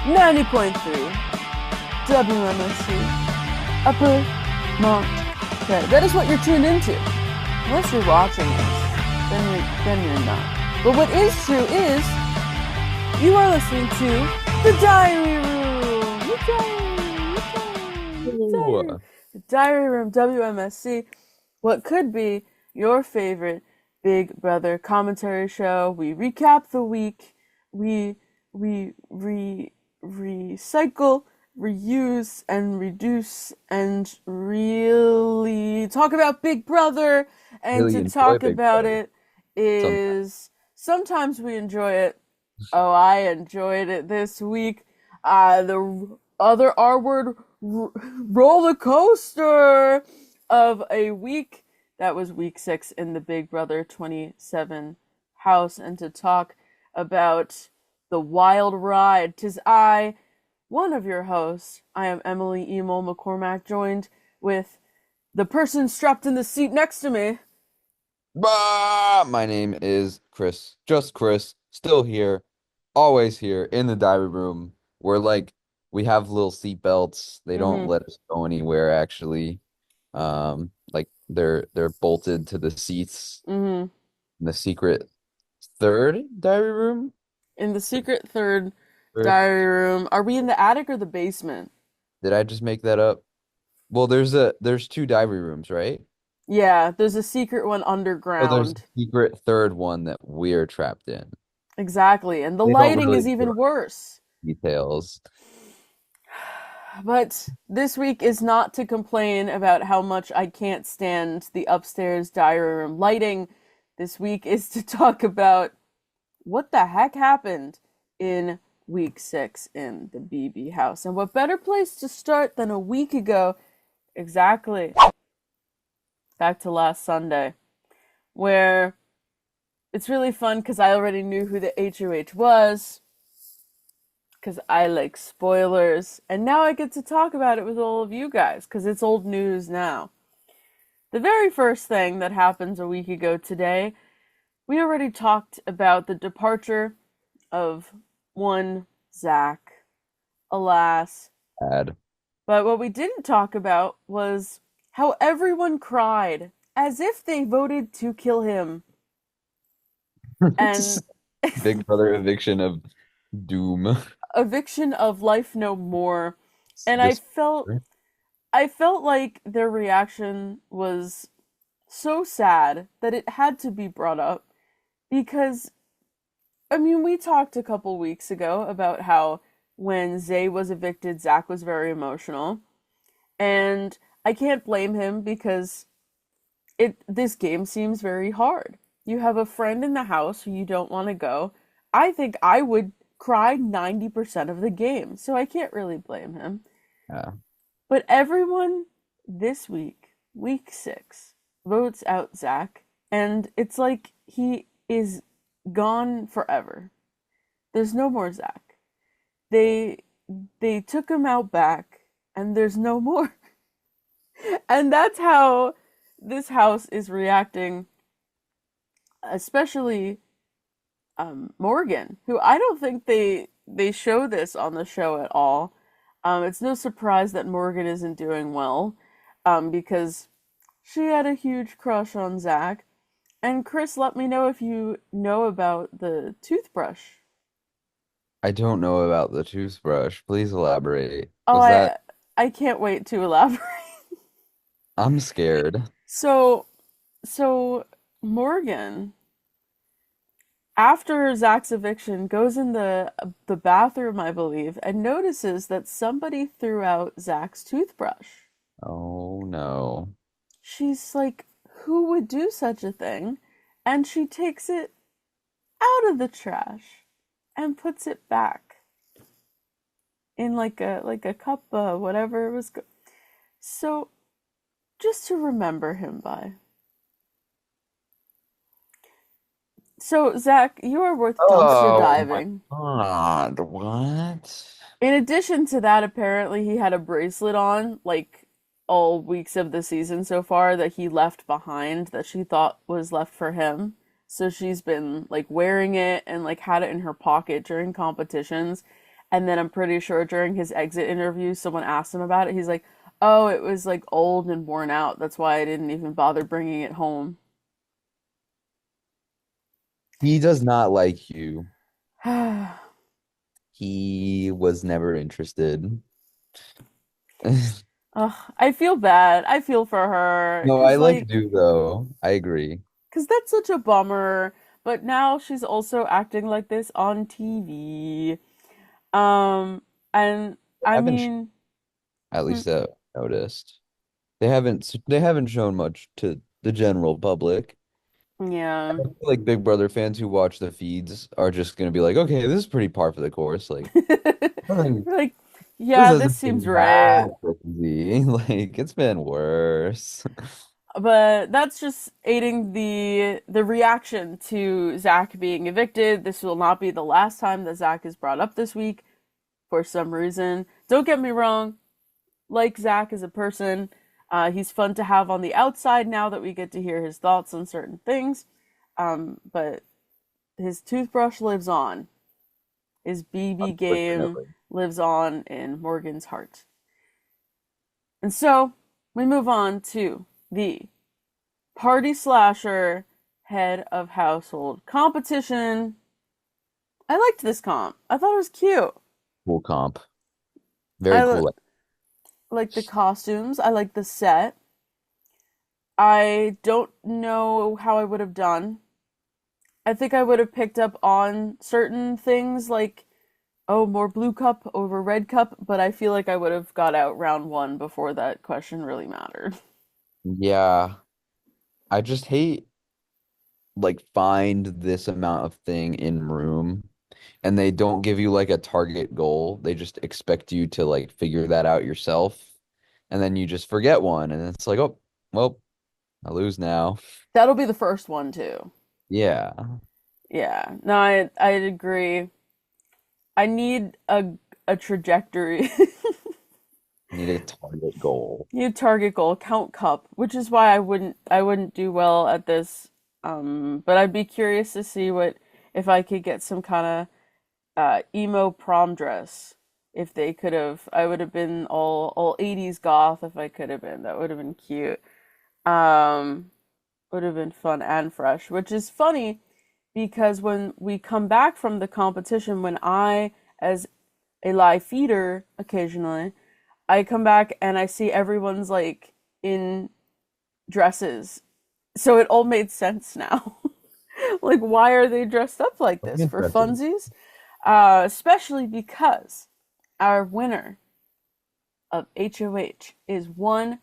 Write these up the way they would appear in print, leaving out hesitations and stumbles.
90.3 WMSC Upper Montana. That is what you're tuned into. Unless you're watching us, then you're not. But what is true is you are listening to the Diary Room. The Diary Room WMSC. What could be your favorite Big Brother commentary show. We recap the week. We recycle, reuse, and reduce, and really talk about Big Brother. And Really to talk Big about Brother. it is sometimes we enjoy it. Oh, I enjoyed it this week. The other R word, roller coaster of a week. That was week 6 in the Big Brother 27 house. And to talk about the wild ride, 'tis I, one of your hosts. I am Emily Emol McCormack, joined with the person strapped in the seat next to me. My name is Chris. Just Chris. Still here. Always here in the diary room. We have little seat belts. They don't let us go anywhere actually. They're bolted to the seats in the secret third diary room. In the secret third diary room. Are we in the attic or the basement? Did I just make that up? Well, there's 2 diary rooms, right? Yeah, there's a secret one Oh, there's a underground. secret third one that we're trapped in. Exactly, and the They don't lighting really is even worse. details. But this week is not to complain about how much I can't stand the upstairs diary room lighting. This week is to talk about what the heck happened in week 6 in the BB house. And what better place to start than a week ago? Exactly. Back to last Sunday, where it's really fun because I already knew who the HOH was, because I like spoilers, and now I get to talk about it with all of you guys, because it's old news now. The very first thing that happens a week ago today, we already talked about the departure of one Zach. Alas. Bad. But what we didn't talk about was how everyone cried, as if they voted to kill him. And Big Brother eviction of doom. eviction of life no more. And I felt like their reaction was so sad that it had to be brought up, because I mean, we talked a couple weeks ago about how when Zay was evicted, Zach was very emotional, and I can't blame him because this game seems very hard. You have a friend in the house who you don't want to go. I think I would cry 90% of the game, so I can't really blame him. Yeah. But everyone this week, week 6, votes out Zach, and it's like he is gone forever. There's no more Zach. They took him out back, and there's no more. And that's how this house is reacting, especially Morgan, who I don't think they show this on the show at all. It's no surprise that Morgan isn't doing well, because she had a huge crush on Zach. And Chris, let me know if you know about the toothbrush. I don't know about the toothbrush. Please elaborate. Oh, Was that I can't wait to elaborate. I'm scared. So Morgan, after Zach's eviction, goes in the bathroom, I believe, and notices that somebody threw out Zach's toothbrush. Oh no. She's like, who would do such a thing? And she takes it out of the trash and puts it back in like a cup, whatever it was. So, just to remember him by. So, Zach, you are worth dumpster diving. Oh my God, what? In addition to that, apparently he had a bracelet on, like, all weeks of the season so far that he left behind that she thought was left for him. So she's been, like, wearing it and, like, had it in her pocket during competitions. And then I'm pretty sure during his exit interview, someone asked him about it. He's like, "Oh, it was like old and worn out. That's why I didn't even bother bringing it home." He does not like you. He was never interested. Ugh, I feel bad. I feel for her, No, I cause like like, do though. I agree. cause that's such a bummer. But now she's also acting like this on TV. And I I haven't mean, at hmm, least noticed. They haven't shown much to the general public. yeah. I feel like Big Brother fans who watch the feeds are just gonna be like, okay, this is pretty par for the course. Like, nothing, Like, this yeah, this hasn't seems been right. that crazy. Like, it's been worse. But that's just aiding the reaction to Zach being evicted. This will not be the last time that Zach is brought up this week for some reason. Don't get me wrong, like Zach as a person, he's fun to have on the outside now that we get to hear his thoughts on certain things. But his toothbrush lives on. His BB game Unfortunately. lives on in Morgan's heart. And so we move on to the Party Slasher Head of Household competition. I liked this comp. I thought it was cute. Cool comp. Very I cool. like the costumes. I like the set. I don't know how I would have done. I think I would have picked up on certain things like, oh, more blue cup over red cup, but I feel like I would have got out round one before that question really mattered. Yeah. I just hate like find this amount of thing in room and they don't give you like a target goal. They just expect you to like figure that out yourself. And then you just forget one and it's like, oh, well, I lose now. That'll be the first one too. Yeah. Yeah. No, I agree. I need a trajectory. Need a target goal. Need a target goal, count cup, which is why I wouldn't do well at this. But I'd be curious to see what if I could get some kind of emo prom dress. If they could have, I would have been all 80s goth if I could have been. That would have been cute. Um, would have been fun and fresh, which is funny because when we come back from the competition, when I, as a live feeder occasionally, I come back and I see everyone's like in dresses. So it all made sense now. Like, why are they dressed up like I'm this? For interested. funsies? Especially because our winner of HOH is one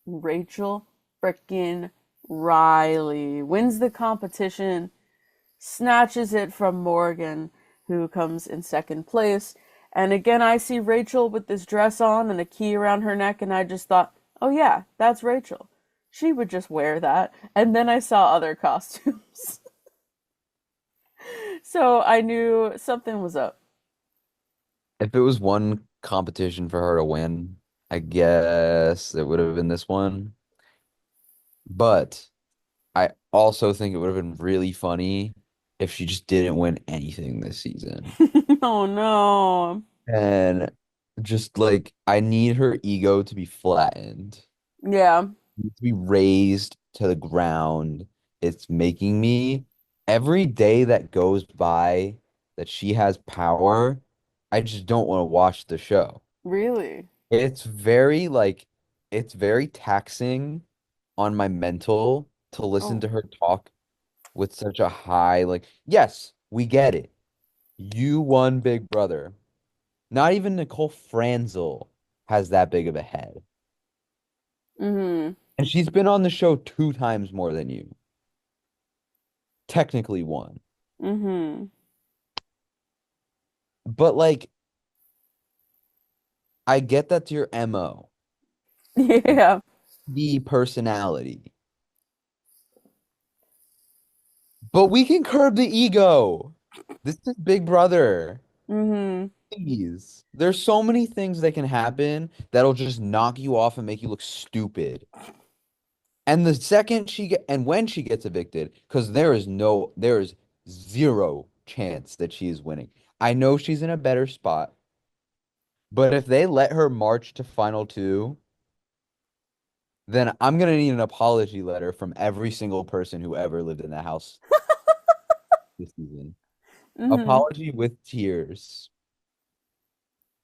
Rachel frickin' Rylie. Wins the competition, snatches it from Morgan, who comes in second place. And again, I see Rachel with this dress on and a key around her neck, and I just thought, oh yeah, that's Rachel. She would just wear that. And then I saw other costumes. So I knew something was up. If it was one competition for her to win, I guess it would have been this one. But I also think it would have been really funny if she just didn't win anything this season. Oh no. And just like I need her ego to be flattened, Yeah, to be raised to the ground. It's making me every day that goes by that she has power, I just don't want to watch the show. really. It's very like it's very taxing on my mental to listen Oh. to her talk with such a high like, yes, we get it. You won Big Brother. Not even Nicole Franzel has that big of a head. Mm-hmm. And she's been on the show 2 times more than you. Technically one. Mm-hmm. But like I get that's your MO, Yeah. the personality. But we can curb the ego. This is Big Brother. Mm-hmm. Please. There's so many things that can happen that'll just knock you off and make you look stupid. And the second she get and when she gets evicted, because there is zero chance that she is winning. I know she's in a better spot. But if they let her march to final two, then I'm gonna need an apology letter from every single person who ever lived in that house this season. Hmm. Apology with tears.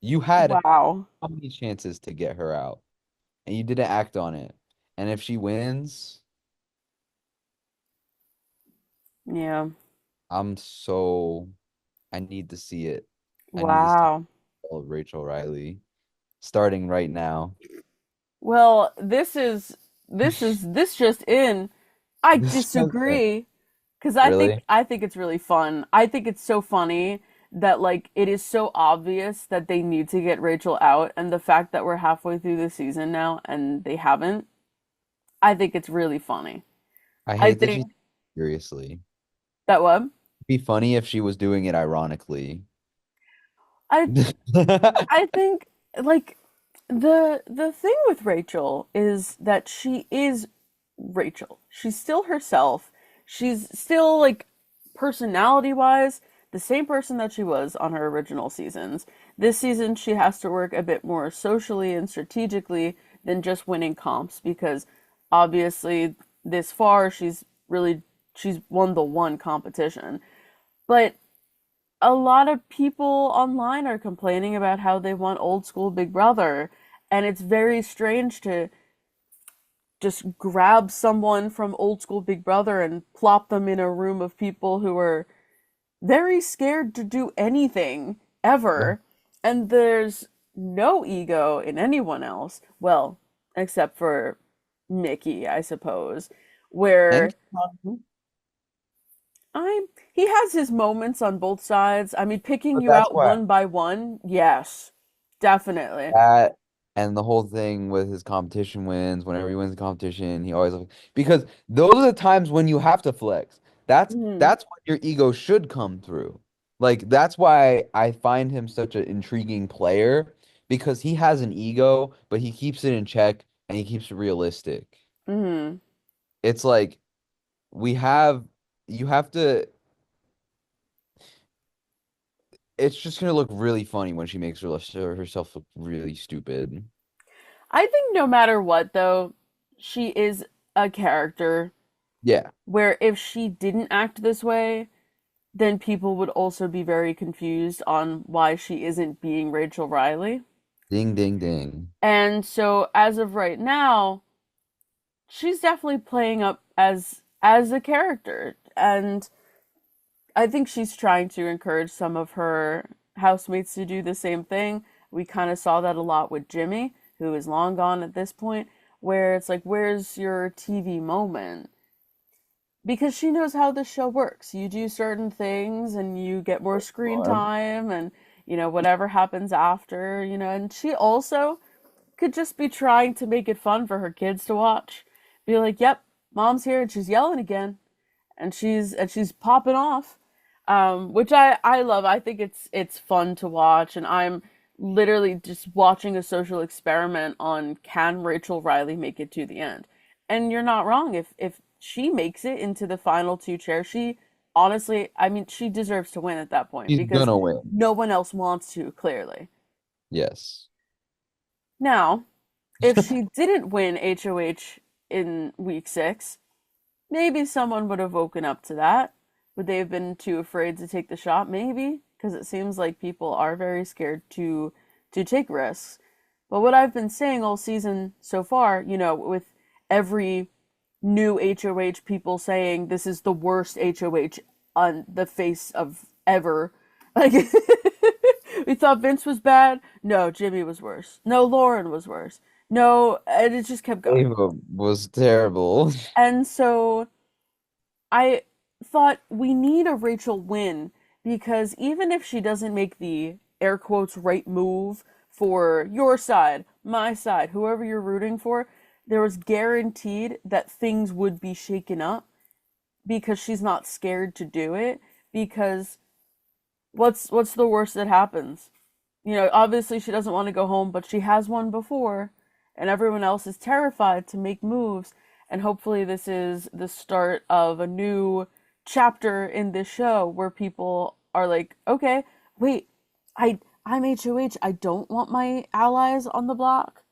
You had Wow. how many chances to get her out, and you didn't act on it. And if she wins, Yeah. I'm so I need to see it. I need to see Wow. Rachel Riley starting right now. Well, this just in. I This was disagree because really. I think it's really fun. I think it's so funny that like it is so obvious that they need to get Rachel out, and the fact that we're halfway through the season now and they haven't, I think it's really funny. I I hate that think she's seriously. that what It'd be funny if she was doing it ironically. I I think like the thing with Rachel is that she is Rachel. She's still herself. She's still like personality wise the same person that she was on her original seasons. This season she has to work a bit more socially and strategically than just winning comps because obviously this far she's won the one competition. But a lot of people online are complaining about how they want old school Big Brother, and it's very strange to just grab someone from old school Big Brother and plop them in a room of people who are very scared to do anything ever, and there's no ego in anyone else. Well, except for Mickey, I suppose, And where I he has his moments on both sides. I mean, picking but you that's out why one by one, yes, definitely. that and the whole thing with his competition wins, whenever he wins the competition, he always because those are the times when you have to flex. Hmm. That's when your ego should come through. Like that's why I find him such an intriguing player because he has an ego, but he keeps it in check and he keeps it realistic. Hmm. It's like we have you have to it's just gonna look really funny when she makes herself look really stupid. I think no matter what, though, she is a character Yeah. where if she didn't act this way, then people would also be very confused on why she isn't being Rachel Riley. Ding ding ding. And so as of right now, she's definitely playing up as a character. And I think she's trying to encourage some of her housemates to do the same thing. We kind of saw that a lot with Jimmy, who is long gone at this point, where it's like, where's your TV moment? Because she knows how the show works. You do certain things and you get more screen time and, whatever happens after, and she also could just be trying to make it fun for her kids to watch. Be like, yep, mom's here and she's yelling again and she's popping off, which I love. I think it's fun to watch, and I'm literally just watching a social experiment on can Rachel Riley make it to the end. And you're not wrong. If she makes it into the final two chairs, she honestly, I mean, she deserves to win at that point He's because gonna win. no one else wants to, clearly. Yes. Now, if she didn't win HOH in week 6, maybe someone would have woken up to that. Would they have been too afraid to take the shot? Maybe, because it seems like people are very scared to take risks. But what I've been saying all season so far, with every new HOH people saying this is the worst HOH on the face of ever. Like we thought Vince was bad. No, Jimmy was worse. No, Lauren was worse. No, and it just kept going. Ava was terrible. And so I thought we need a Rachel win because even if she doesn't make the air quotes right move for your side, my side, whoever you're rooting for, there was guaranteed that things would be shaken up because she's not scared to do it because what's the worst that happens? Obviously she doesn't want to go home, but she has won before, and everyone else is terrified to make moves. And hopefully, this is the start of a new chapter in this show where people are like, okay, wait, I'm HOH. I don't want my allies on the block.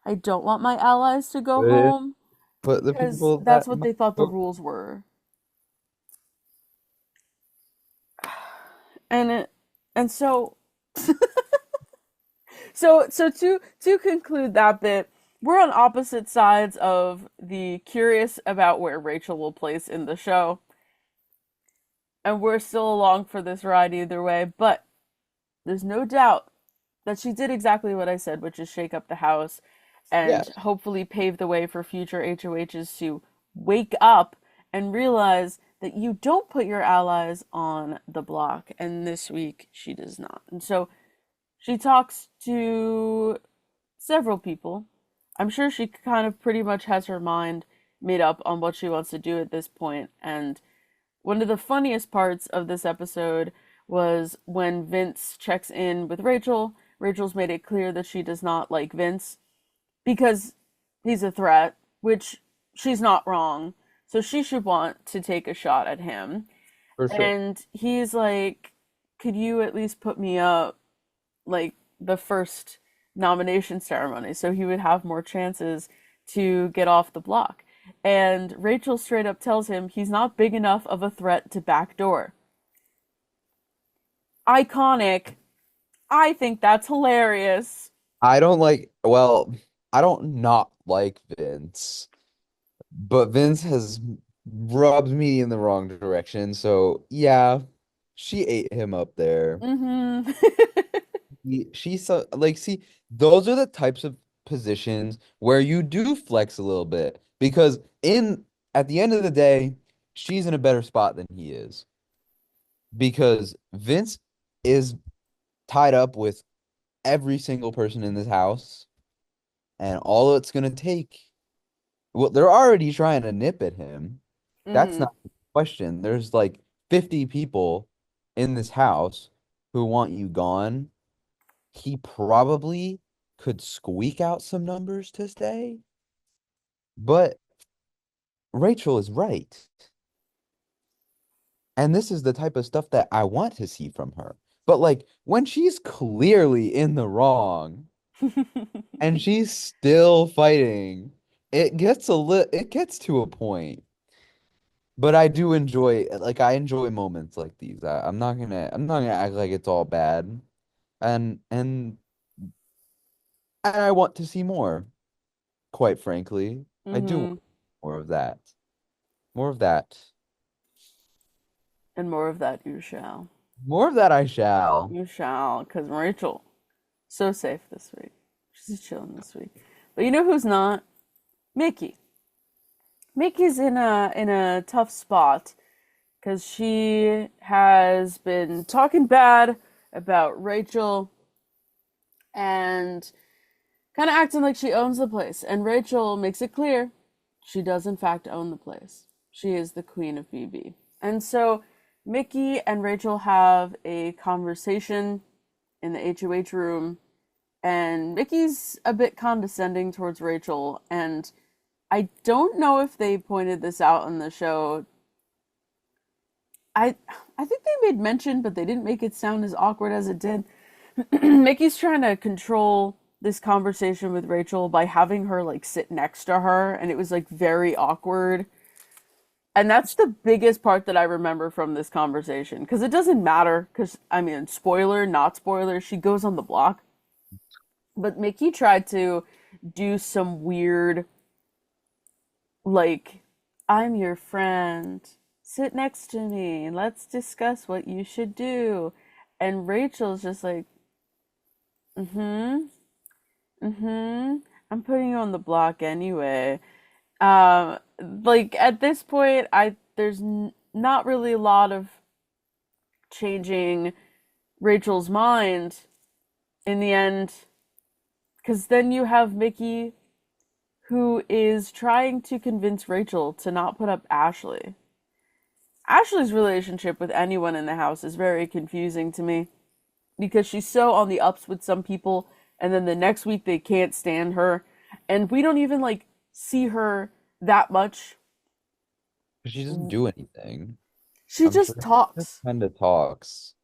I don't want my allies to go But home but the because people that's that what might they thought the go, rules were. And it, and so to conclude that bit, we're on opposite sides of the curious about where Rachel will place in the show, and we're still along for this ride either way, but there's no doubt that she did exactly what I said, which is shake up the house and yes, hopefully pave the way for future HOHs to wake up and realize that you don't put your allies on the block. And this week she does not. And so she talks to several people. I'm sure she kind of pretty much has her mind made up on what she wants to do at this point. And one of the funniest parts of this episode was when Vince checks in with Rachel. Rachel's made it clear that she does not like Vince because he's a threat, which she's not wrong. So she should want to take a shot at him. for sure. And he's like, could you at least put me up like the first nomination ceremony so he would have more chances to get off the block? And Rachel straight up tells him he's not big enough of a threat to backdoor. Iconic. I think that's hilarious. I don't like, well, I don't not like Vince, but Vince has rubbed me in the wrong direction. So yeah, she ate him up there. Mm-hmm. She's so like, see, those are the types of positions where you do flex a little bit because in at the end of the day, she's in a better spot than he is because Vince is tied up with every single person in this house, and all it's gonna take, well, they're already trying to nip at him. That's Mm-hmm. not the question. There's like 50 people in this house who want you gone. He probably could squeak out some numbers to stay, but Rachel is right. And this is the type of stuff that I want to see from her. But like when she's clearly in the wrong and she's still fighting, it gets to a point. But I do enjoy, like, I enjoy moments like these. I'm not gonna act like it's all bad. And and and I want to see more, quite frankly. I do want Mm-hmm. more of that. More of that. And more of that you shall. More of that I shall. You shall, because Rachel, so safe this week. She's chilling this week. But you know who's not? Mickey. Mickey's in a tough spot because she has been talking bad about Rachel and kind of acting like she owns the place. And Rachel makes it clear she does, in fact, own the place. She is the queen of BB. And so Mickey and Rachel have a conversation in the HOH room, and Mickey's a bit condescending towards Rachel. And I don't know if they pointed this out on the show. I think they made mention, but they didn't make it sound as awkward as it did. Mickey's trying to control this conversation with Rachel by having her like sit next to her, and it was like very awkward. And that's the biggest part that I remember from this conversation because it doesn't matter because I mean, spoiler, not spoiler, she goes on the block. But Mickey tried to do some weird like I'm your friend. Sit next to me. Let's discuss what you should do. And Rachel's just like, mm-hmm. Mm-hmm. I'm putting you on the block anyway. Like at this point, there's not really a lot of changing Rachel's mind in the end, because then you have Mickey who is trying to convince Rachel to not put up Ashley. Ashley's relationship with anyone in the house is very confusing to me because she's so on the ups with some people and then the next week they can't stand her and we don't even like see her that much. She doesn't do anything. She I'm sure just she just talks. kind of talks.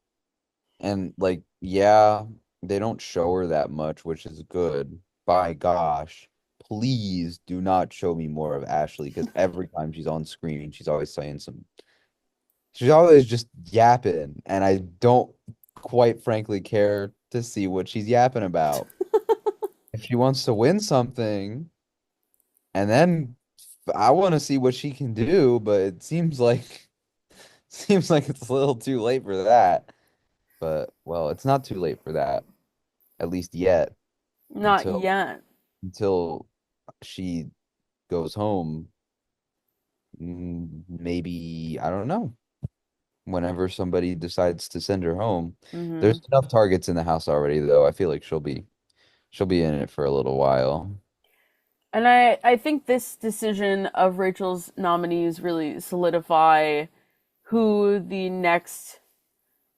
And like, yeah. they don't show her that much, which is good. By gosh, please do not show me more of Ashley because every time she's on screen, she's always just yapping, and I don't quite frankly care to see what she's yapping about. If she wants to win something, and then I want to see what she can do, but it seems like seems like it's a little too late for that. But well, it's not too late for that, at least yet, Not until yet. until she goes home. Maybe I don't know. Whenever somebody decides to send her home, Hmm. there's enough targets in the house already, though. I feel like she'll be in it for a little while. And I think this decision of Rachel's nominees really solidify who the next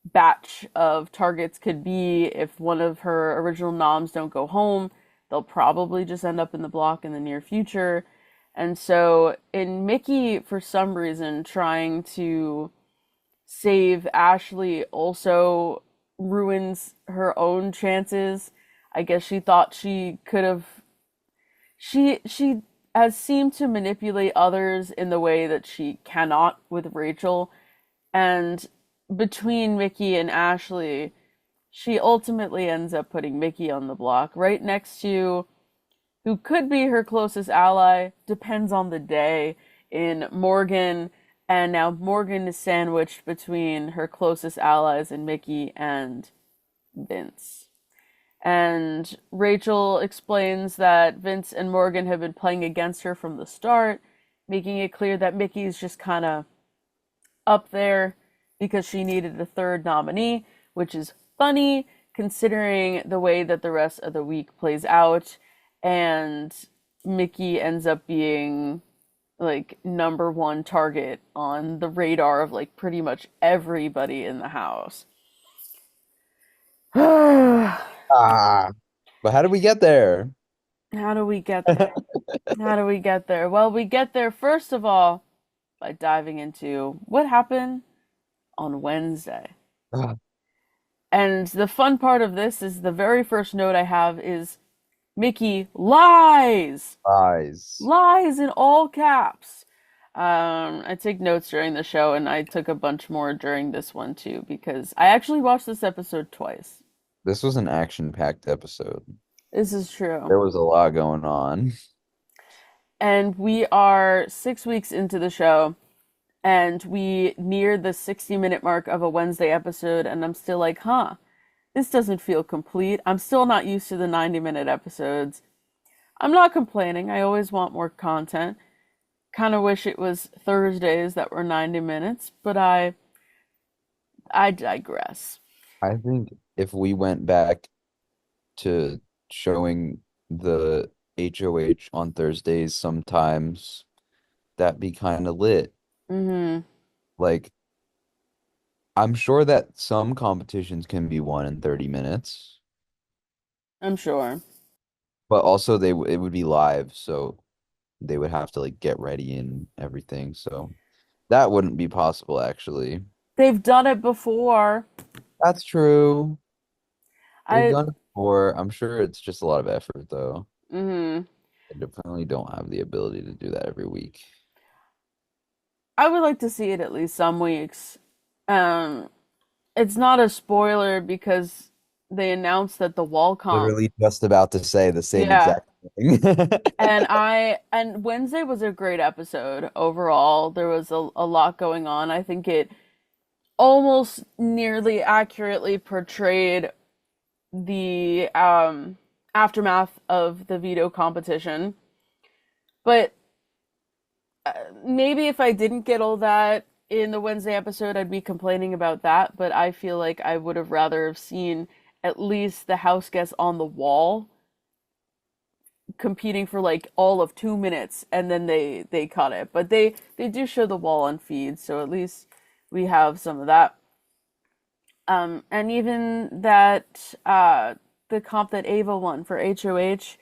batch of targets could be. If one of her original noms don't go home, they'll probably just end up in the block in the near future. And so, in Mickey, for some reason, trying to save Ashley also ruins her own chances. I guess she thought she could have. She has seemed to manipulate others in the way that she cannot with Rachel, and between Mickey and Ashley, she ultimately ends up putting Mickey on the block right next to who could be her closest ally, depends on the day, in Morgan. And now Morgan is sandwiched between her closest allies in Mickey and Vince. And Rachel explains that Vince and Morgan have been playing against her from the start, making it clear that Mickey's just kind of up there because she needed a third nominee, which is funny considering the way that the rest of the week plays out. And Mickey ends up being like number one target on the radar of like pretty much everybody in the house. How Ah, but how did we get there? do we get there? How do we get there? Well, we get there first of all by diving into what happened on Wednesday. Ah, And the fun part of this is the very first note I have is Mickey lies! eyes. Lies in all caps. I take notes during the show, and I took a bunch more during this one too, because I actually watched this episode twice. This was an action-packed episode. This is true. There was a lot going on. And we are 6 weeks into the show, and we near the 60-minute mark of a Wednesday episode, and I'm still like, huh, this doesn't feel complete. I'm still not used to the 90-minute episodes. I'm not complaining. I always want more content. Kind of wish it was Thursdays that were 90 minutes, but I digress. I think if we went back to showing the HOH on Thursdays sometimes, that'd be kind of lit. Mhm. Like, I'm sure that some competitions can be won in 30 minutes, I'm sure. but also it would be live, so they would have to like get ready and everything. So that wouldn't be possible actually. They've done it before. That's true. They've I done it before. I'm sure it's just a lot of effort though. mhm. I definitely don't have the ability to do that every week. I would like to see it at least some weeks. Um it's not a spoiler because they announced that the wall comp. Literally just about to say the same Yeah. exact thing. And Wednesday was a great episode overall. There was a lot going on. I think it almost nearly accurately portrayed the aftermath of the veto competition. But maybe if I didn't get all that in the Wednesday episode, I'd be complaining about that. But I feel like I would have rather have seen at least the house guests on the wall competing for like all of 2 minutes, and then they cut it. But they do show the wall on feed, so at least we have some of that. And even that the comp that Ava won for HOH,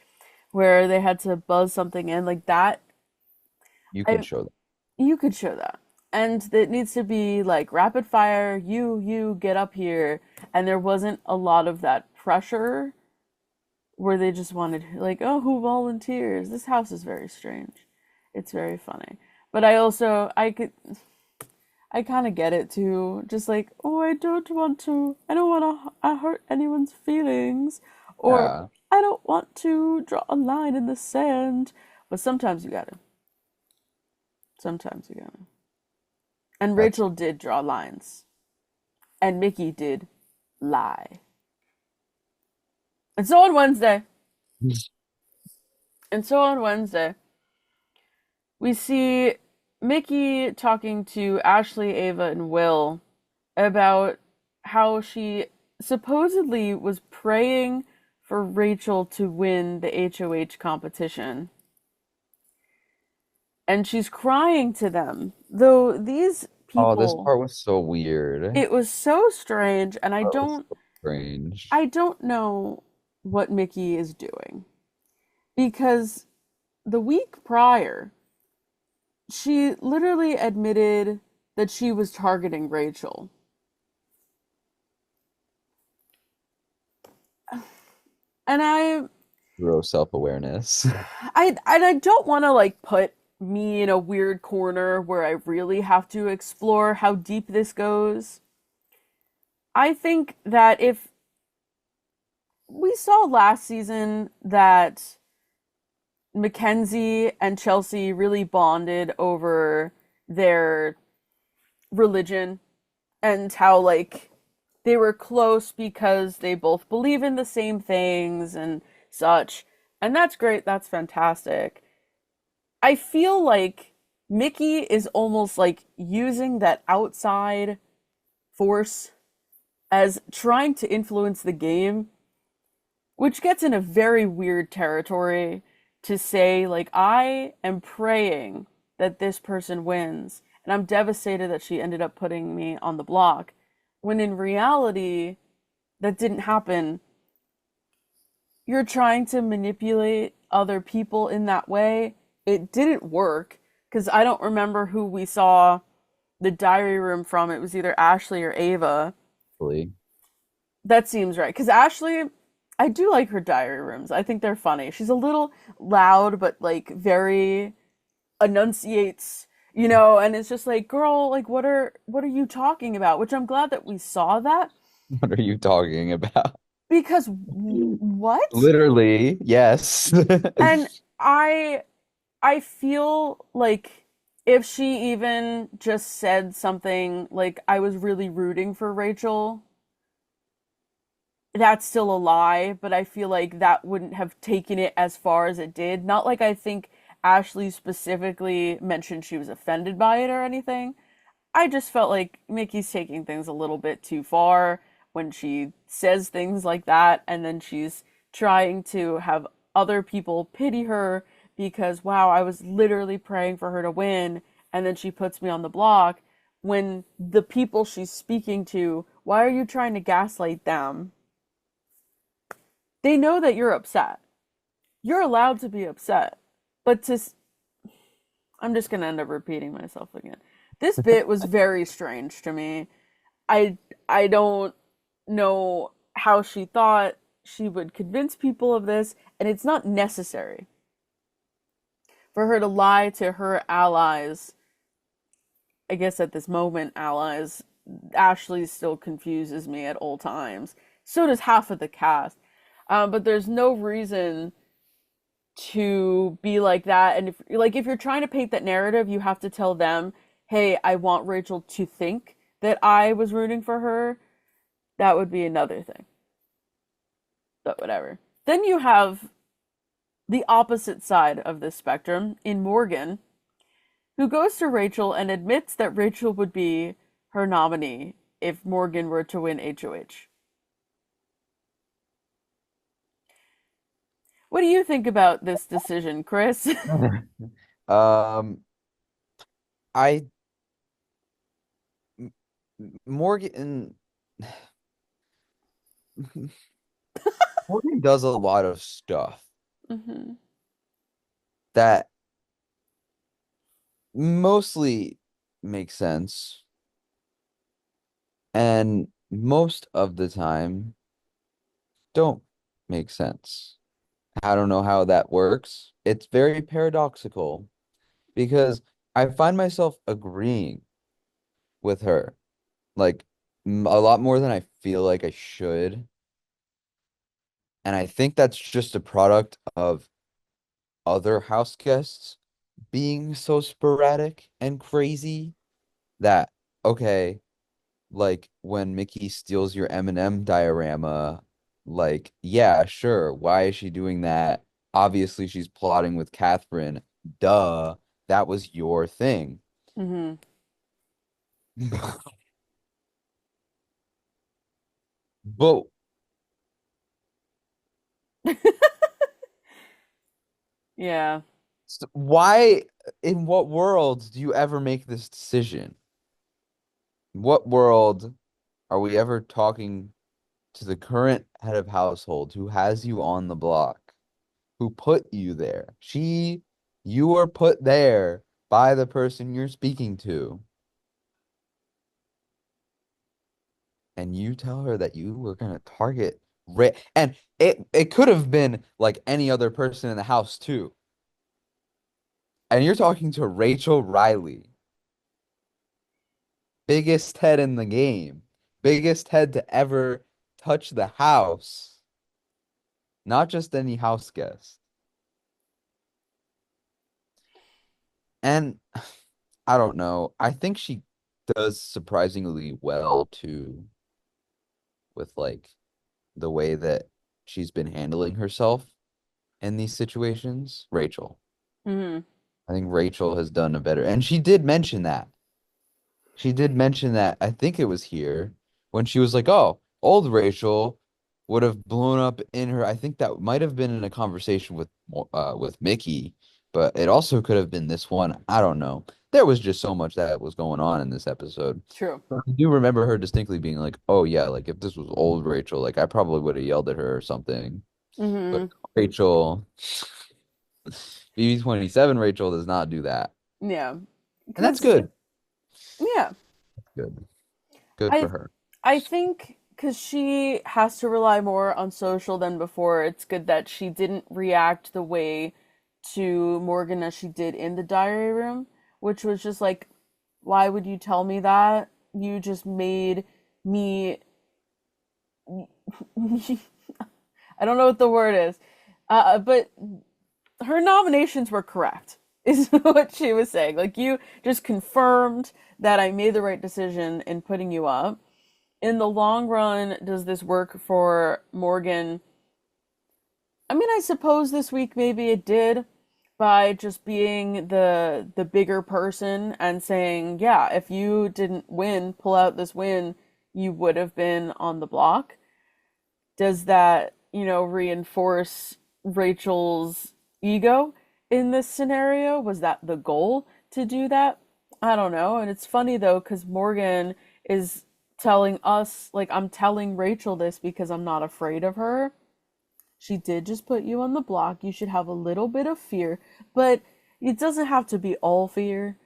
where they had to buzz something in like that, You could I show that. you could show that. And it needs to be like rapid fire, you get up here. And there wasn't a lot of that pressure where they just wanted, like, oh, who volunteers? This house is very strange. It's very funny. But I kind of get it too. Just like, oh, I don't want to hurt anyone's feelings. Or Yeah, I don't want to draw a line in the sand. But sometimes you gotta. Sometimes you gotta. And that's Rachel did draw lines. And Mickey did lie. And so on Wednesday, and so on Wednesday, we see Mickey talking to Ashley, Ava, and Will about how she supposedly was praying for Rachel to win the HOH competition. And she's crying to them. Though these oh, this people, part was so weird. it was so strange, and That was so strange. I don't know what Mickey is doing. Because the week prior, she literally admitted that she was targeting Rachel. And Zero self-awareness. I don't want to like put me in a weird corner where I really have to explore how deep this goes. I think that if we saw last season that Mackenzie and Chelsea really bonded over their religion and how like they were close because they both believe in the same things and such. And that's great, that's fantastic. I feel like Mickey is almost like using that outside force as trying to influence the game, which gets in a very weird territory to say, like, I am praying that this person wins, and I'm devastated that she ended up putting me on the block, when in reality, that didn't happen. You're trying to manipulate other people in that way. It didn't work, because I don't remember who we saw the diary room from. It was either Ashley or Ava. Really. That seems right. Because Ashley, I do like her diary rooms. I think they're funny. She's a little loud, but like very enunciates, and it's just like, girl, like what are you talking about? Which I'm glad that we saw that What are you talking about? because what? Literally, yes. And I feel like if she even just said something like I was really rooting for Rachel, that's still a lie, but I feel like that wouldn't have taken it as far as it did. Not like I think Ashley specifically mentioned she was offended by it or anything. I just felt like Mickey's taking things a little bit too far when she says things like that, and then she's trying to have other people pity her because, wow, I was literally praying for her to win, and then she puts me on the block. When the people she's speaking to, why are you trying to gaslight them? They know that you're upset. You're allowed to be upset. But I'm just going to end up repeating myself again. This bit was very strange to me. I don't know how she thought she would convince people of this, and it's not necessary for her to lie to her allies. I guess at this moment, allies. Ashley still confuses me at all times. So does half of the cast. But there's no reason to be like that. And if you're trying to paint that narrative, you have to tell them, "Hey, I want Rachel to think that I was rooting for her." That would be another thing. But whatever. Then you have the opposite side of this spectrum in Morgan, who goes to Rachel and admits that Rachel would be her nominee if Morgan were to win HOH. What do you think about this decision, Chris? Um, I Morgan Morgan does a lot of stuff hmm that mostly makes sense, and most of the time don't make sense. I don't know how that works. It's very paradoxical because I find myself agreeing with her like a lot more than I feel like I should. And I think that's just a product of other house guests being so sporadic and crazy that, okay, like when Mickey steals your M&M diorama, like, yeah, sure. Why is she doing that? Obviously, she's plotting with Catherine. Duh. That was your thing. Mm-hmm. But Yeah. why, in what world do you ever make this decision? What world are we ever talking to the current head of household who has you on the block, who put you there? You were put there by the person you're speaking to, and you tell her that you were gonna target Ra and it could have been like any other person in the house too. And you're talking to Rachel Riley, biggest head in the game, biggest head to ever touch the house, not just any house guest. And I don't know. I think she does surprisingly well too with like the way that she's been handling herself in these situations. Rachel. Mm-hmm. I think Rachel has done a better, and she did mention that. She did mention that. I think it was here when she was like, "Oh, old Rachel would have blown up in her." I think that might have been in a conversation with Mickey, but it also could have been this one. I don't know. There was just so much that was going on in this episode. True. But I do remember her distinctly being like, "Oh yeah, like if this was old Rachel, like I probably would have yelled at her or something." But Mm-hmm. Rachel, BB27 Rachel does not do that, Yeah. and that's Because, good. yeah, Good, good for I her. I think because she has to rely more on social than before, it's good that she didn't react the way to Morgan as she did in the diary room, which was just like, why would you tell me that? You just made me. I don't know what the word is, but her nominations were correct, is what she was saying. Like, you just confirmed that I made the right decision in putting you up. In the long run, does this work for Morgan? I mean, I suppose this week maybe it did by just being the bigger person and saying, yeah, if you didn't win, pull out this win, you would have been on the block. Does that, reinforce Rachel's ego in this scenario? Was that the goal to do that? I don't know. And it's funny though, because Morgan is telling us, like, I'm telling Rachel this because I'm not afraid of her. She did just put you on the block. You should have a little bit of fear, but it doesn't have to be all fear.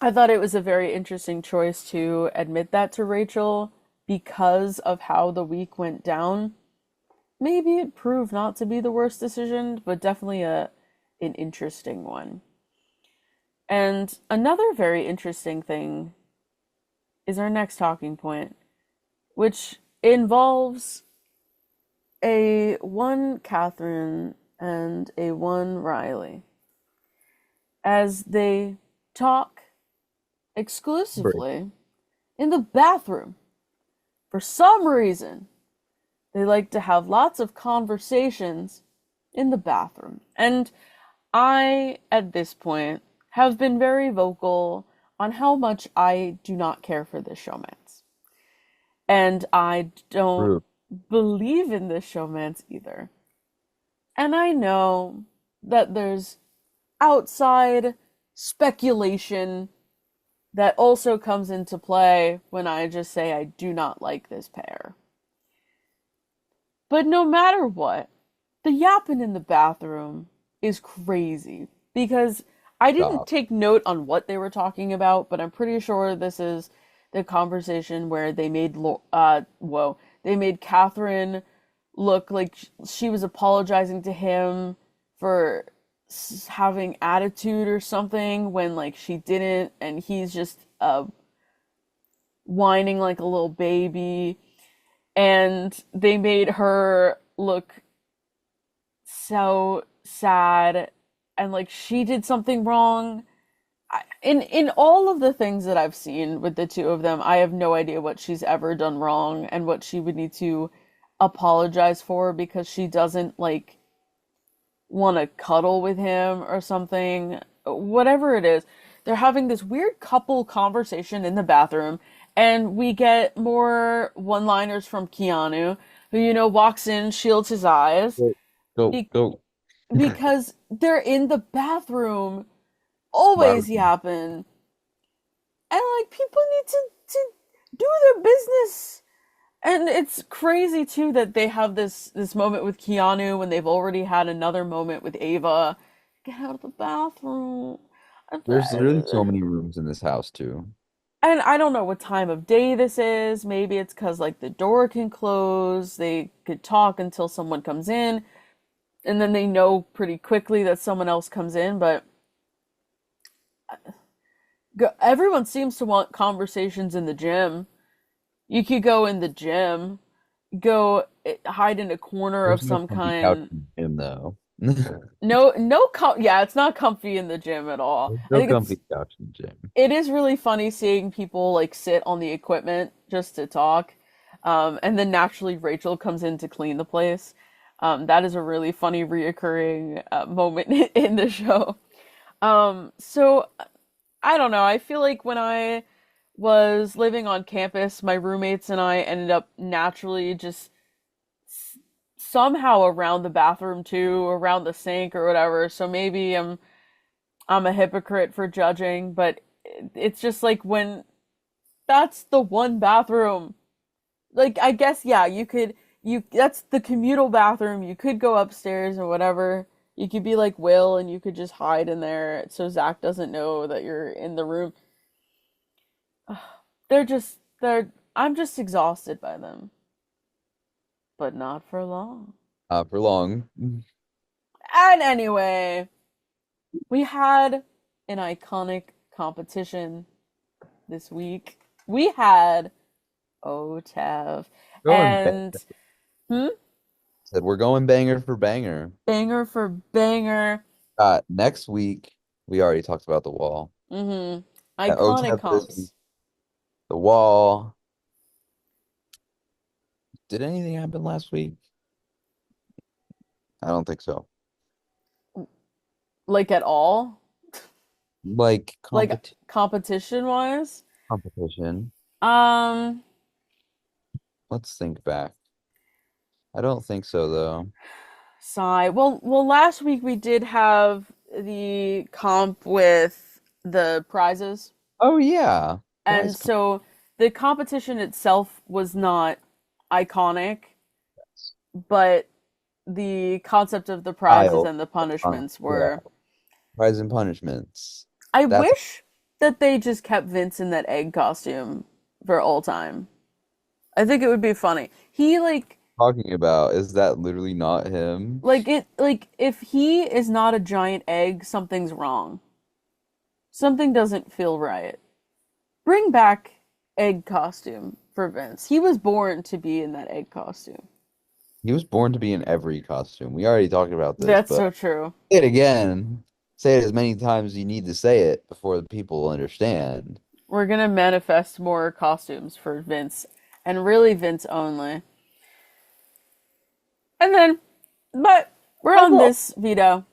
I thought it was a very interesting choice to admit that to Rachel because of how the week went down. Maybe it proved not to be the worst decision, but definitely an interesting one. And another very interesting thing is our next talking point, which involves a one Catherine and a one Rylie as they talk Great. exclusively in the bathroom. For some reason, they like to have lots of conversations in the bathroom. And I, at this point, have been very vocal on how much I do not care for this showmance. And I don't True. believe in this showmance either. And I know that there's outside speculation that also comes into play when I just say I do not like this pair. But no matter what, the yapping in the bathroom is crazy because I didn't Stop. take note on what they were talking about, but I'm pretty sure this is the conversation where they made they made Catherine look like she was apologizing to him for having attitude or something when like she didn't, and he's just whining like a little baby, and they made her look so sad and like she did something wrong. In all of the things that I've seen with the two of them, I have no idea what she's ever done wrong and what she would need to apologize for, because she doesn't like want to cuddle with him or something. Whatever it is, they're having this weird couple conversation in the bathroom, and we get more one-liners from Keanu, who, walks in, shields his eyes, Go, go, be- go. because they're in the bathroom. Always Barbecue. yapping. And like people need to do their business. And it's crazy too that they have this moment with Keanu when they've already had another moment with Ava. Get out of the bathroom. There's literally so many rooms in this house too. And I don't know what time of day this is. Maybe it's because like the door can close. They could talk until someone comes in, and then they know pretty quickly that someone else comes in. But everyone seems to want conversations in the gym. You could go in the gym, go hide in a corner of There's no some comfy couch kind. in the gym though. No, no, yeah, it's not comfy in the gym at all. There's I no think comfy couch in the gym. it is really funny seeing people like sit on the equipment just to talk. And then naturally Rachel comes in to clean the place. That is a really funny reoccurring moment in the show. So I don't know. I feel like when I was living on campus, my roommates and I ended up naturally just somehow around the bathroom too, around the sink or whatever. So maybe I'm a hypocrite for judging, but it's just like when that's the one bathroom. Like I guess yeah, you that's the communal bathroom. You could go upstairs or whatever. You could be like Will and you could just hide in there so Zach doesn't know that you're in the room. They're I'm just exhausted by them, but not for long. For long. And anyway, we had an iconic competition this week. We had OTEV Going and hmm, said we're going banger for banger. banger for banger. Next week we already talked about the wall. Mm-hmm. OTEV Iconic this week, comps. the wall. Did anything happen last week? I don't think so. Like at all? Like Like competition wise? competition. Um, Let's think back. I don't think so though. sigh. Well, last week we did have the comp with the prizes. Oh yeah. And Prize so the competition itself was not iconic, contest. but the concept of the prizes Style. and the punishments Yeah. were. Prize and punishments. I That's wish that they just kept Vince in that egg costume for all time. I think it would be funny. He what I'm talking about. Is that literally not him? like if he is not a giant egg, something's wrong. Something doesn't feel right. Bring back egg costume for Vince. He was born to be in that egg costume. He was born to be in every costume. We already talked about this, That's but so true. say it again. Say it as many times as you need to say it before the people understand. We're gonna manifest more costumes for Vince, and really Vince only. And then, but we're on Overall, this veto.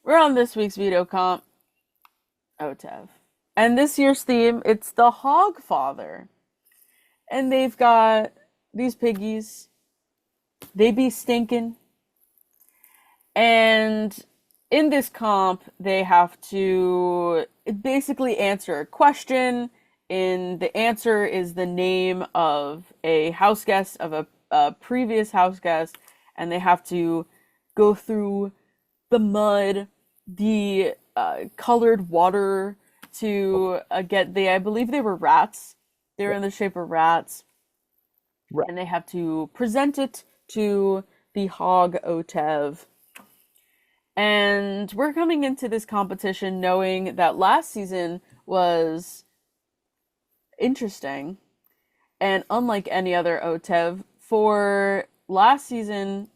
We're on this week's veto comp, OTEV. And this year's theme, it's the Hog Father. And they've got these piggies. They be stinking. And in this comp, they have to basically answer a question. And the answer is the name of a house guest, of a previous house guest. And they have to go through the mud, the colored water to get I believe they were rats. They were in the shape of rats. right. And they have to present it to the Hog OTEV. And we're coming into this competition knowing that last season was interesting. And unlike any other OTEV, for last season,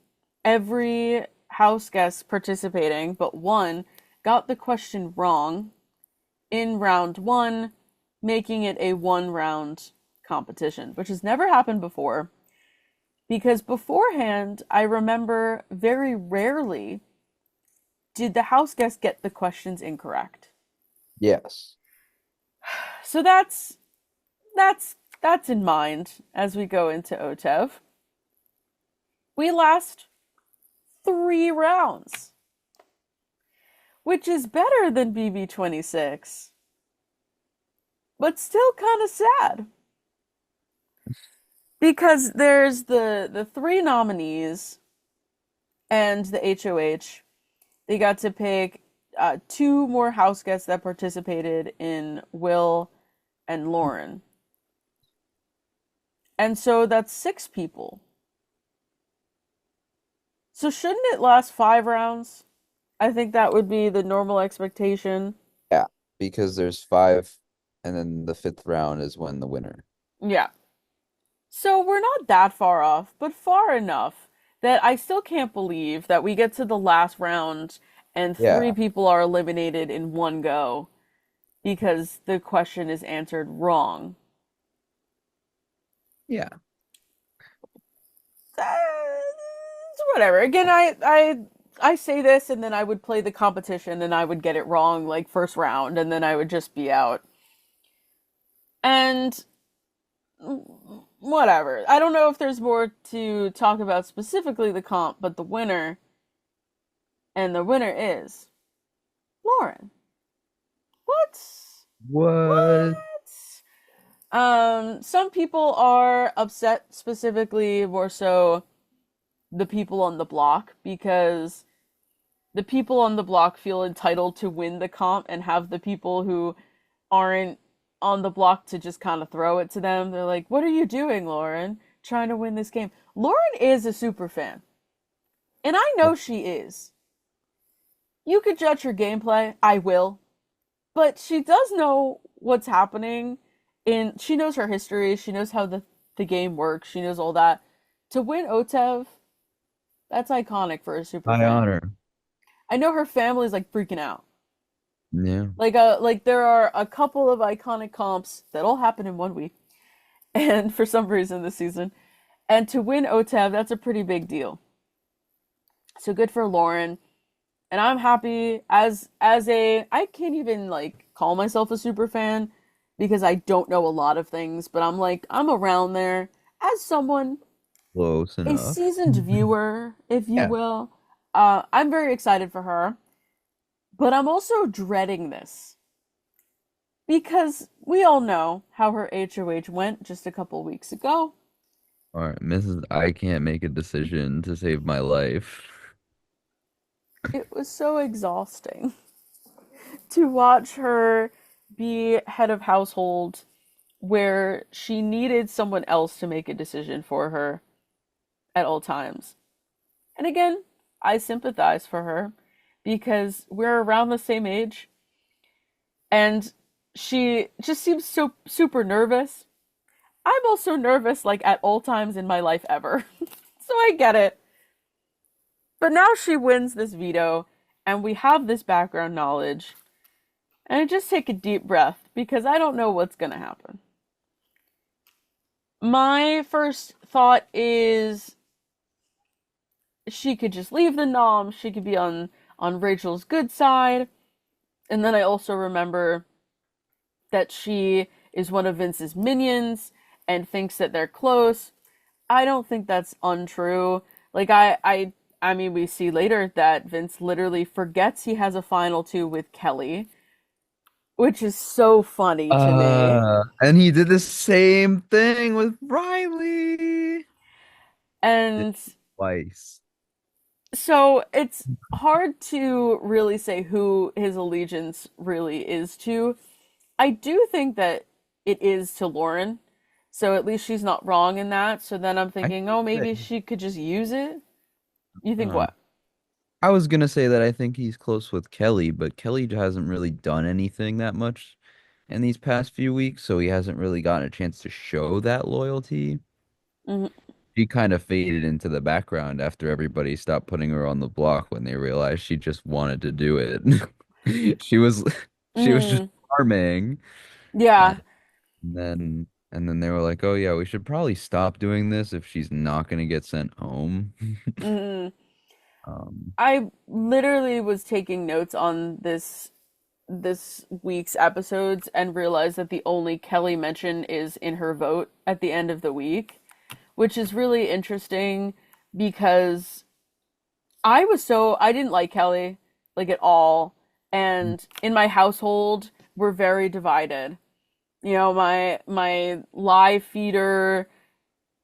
every house guest participating but one got the question wrong in round one, making it a one-round competition, which has never happened before. Because beforehand, I remember very rarely did the house guest get the questions incorrect. Yes. So that's in mind as we go into OTEV. We last 3 rounds, which is better than BB26, but still kind of sad. Because there's the 3 nominees and the HOH. They got to pick 2 more house guests that participated in Will and Lauren. And so that's 6 people. So shouldn't it last 5 rounds? I think that would be the normal expectation. Yeah, because there's 5, and then the 5th round is when the winner. Yeah. So we're not that far off, but far enough that I still can't believe that we get to the last round and 3 people are eliminated in one go because the question is answered wrong. Yeah. Whatever. Again, I say this and then I would play the competition and I would get it wrong like first round and then I would just be out. And whatever. I don't know if there's more to talk about specifically the comp, but the winner is Lauren. What? Some people are upset, specifically more so the people on the block, because the people on the block feel entitled to win the comp and have the people who aren't on the block to just kind of throw it to them. They're like, what are you doing, Lauren? Trying to win this game. Lauren is a super fan. And I know she is. You could judge her gameplay. I will. But she does know what's happening. She knows her history. She knows how the game works. She knows all that. To win OTEV, that's iconic for a super fan. Honor. I know her family's like freaking out. Yeah. Like there are a couple of iconic comps that all happen in 1 week, and for some reason this season, and to win OTEV, that's a pretty big deal. So good for Lauren, and I'm happy as I can't even like call myself a super fan because I don't know a lot of things, but I'm around there as someone, Close a enough. seasoned viewer, if you Yeah. will. I'm very excited for her. But I'm also dreading this. Because we all know how her HOH went just a couple weeks ago. All right, Mrs. I can't make a decision to save my life. It was so exhausting to watch her be head of household where she needed someone else to make a decision for her at all times. And again, I sympathize for her because we're around the same age and she just seems so super nervous. I'm also nervous like at all times in my life ever. So I get it. But now she wins this veto and we have this background knowledge. And I just take a deep breath because I don't know what's going to happen. My first thought is she could just leave the nom. She could be on Rachel's good side. And then I also remember that she is one of Vince's minions and thinks that they're close. I don't think that's untrue. Like I mean, we see later that Vince literally forgets he has a final 2 with Kelly, which is so funny to me. And he did the same thing with Rylie. And Twice. so it's hard to really say who his allegiance really is to. I do think that it is to Lauren. So at least she's not wrong in that. So then I'm thinking, oh, maybe she could just use it. You think Um, what? I was gonna say that I think he's close with Kelly, but Kelly hasn't really done anything that much in these past few weeks, so he hasn't really gotten a chance to show that loyalty. Hmm. She kind of faded into the background after everybody stopped putting her on the block when they realized she just wanted to do it. She was she was just Mm, charming, yeah. and then they were like, "Oh yeah, we should probably stop doing this if she's not gonna get sent home." Mm. Um, I literally was taking notes on this week's episodes and realized that the only Kelly mention is in her vote at the end of the week, which is really interesting because I didn't like Kelly like at all, and in my household we're very divided. You know, my live feeder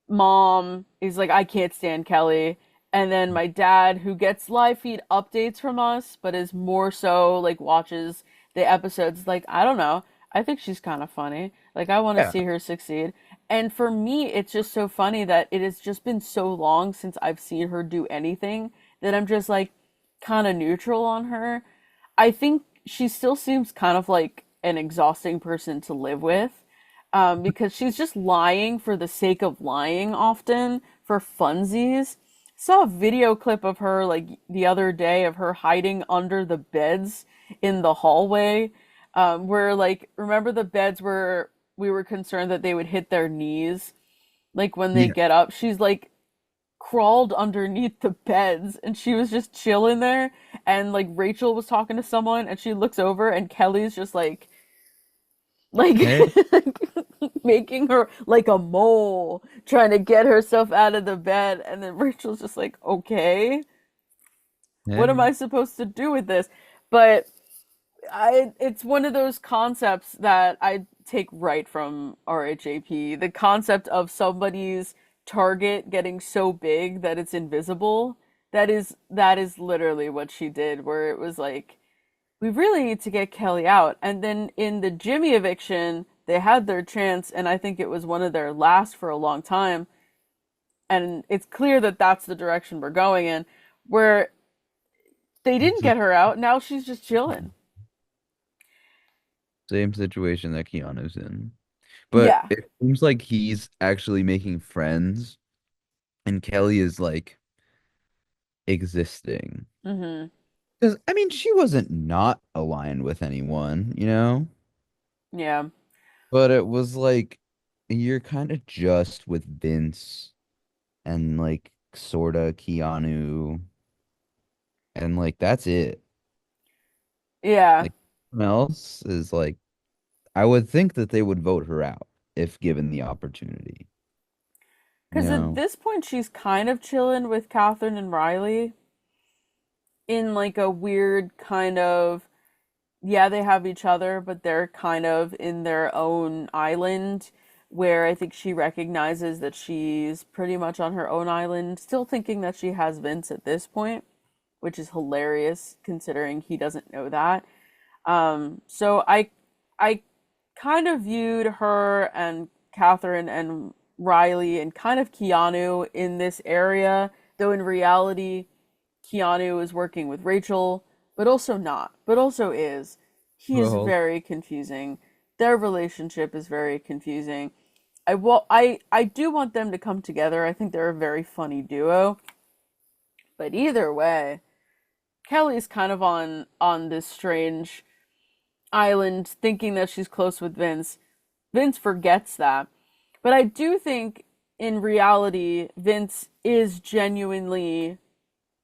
mom is like, I can't stand Kelly. And then my dad, who gets live feed updates from us, but is more so like watches the episodes, like, I don't know. I think she's kind of funny. Like, I want to yeah, see her succeed. And for me, it's just so funny that it has just been so long since I've seen her do anything that I'm just like kind of neutral on her. I think she still seems kind of like an exhausting person to live with, because she's just lying for the sake of lying often for funsies. Saw a video clip of her like the other day of her hiding under the beds in the hallway, where like remember the beds where we were concerned that they would hit their knees like when they yeah. get up. She's like crawled underneath the beds and she was just chilling there, and like Rachel was talking to someone and she looks over and Kelly's just like Hey, making her like a mole trying to get herself out of the bed, and then Rachel's just like, okay, what am hey. I supposed to do with this? But I it's one of those concepts that I take right from RHAP, the concept of somebody's target getting so big that it's invisible. That is literally what she did, where it was like, we really need to get Kelly out. And then in the Jimmy eviction, they had their chance, and I think it was one of their last for a long time. And it's clear that that's the direction we're going in, where they It's didn't the get her out. Now she's just chilling. same situation that Keanu's in. But Yeah. it seems like he's actually making friends and Kelly is like existing. Hmm. Because I mean, she wasn't not aligned with anyone, you know? Yeah. But it was like you're kind of just with Vince and like sorta Keanu and like that's it. Yeah. Like everyone else is like I would think that they would vote her out if given the opportunity. You Because at know? this point, she's kind of chilling with Catherine and Riley in like a weird kind of, yeah, they have each other, but they're kind of in their own island, where I think she recognizes that she's pretty much on her own island, still thinking that she has Vince at this point, which is hilarious considering he doesn't know that. So I kind of viewed her and Catherine and Riley and kind of Keanu in this area, though in reality, Keanu is working with Rachel, but also not, but also is. He is Well, very confusing. Their relationship is very confusing. I do want them to come together. I think they're a very funny duo. But either way, Kelly's kind of on this strange island thinking that she's close with Vince. Vince forgets that. But I do think in reality Vince is genuinely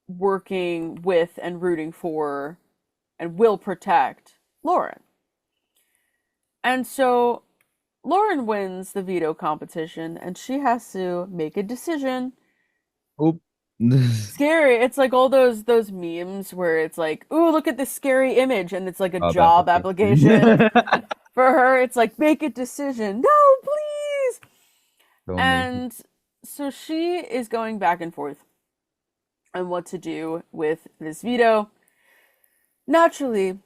working with and rooting for and will protect Lauren. And so Lauren wins the veto competition and she has to make a decision. oh, Scary. It's like all those memes where it's like, "Ooh, look at this scary image," and it's like a job job application. application. For her, it's like, "Make a decision." No, please. Don't make me. And so she is going back and forth on what to do with this veto. Naturally,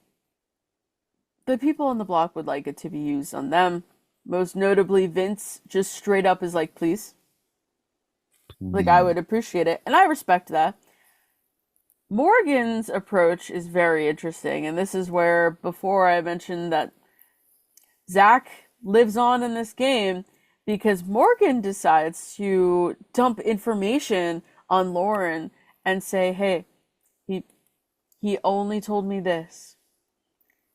the people on the block would like it to be used on them. Most notably, Vince just straight up is like, please. Like, I Please. would appreciate it. And I respect that. Morgan's approach is very interesting, and this is where before I mentioned that Zach lives on in this game because Morgan decides to dump information on Lauren and say, "Hey, he he only told me this,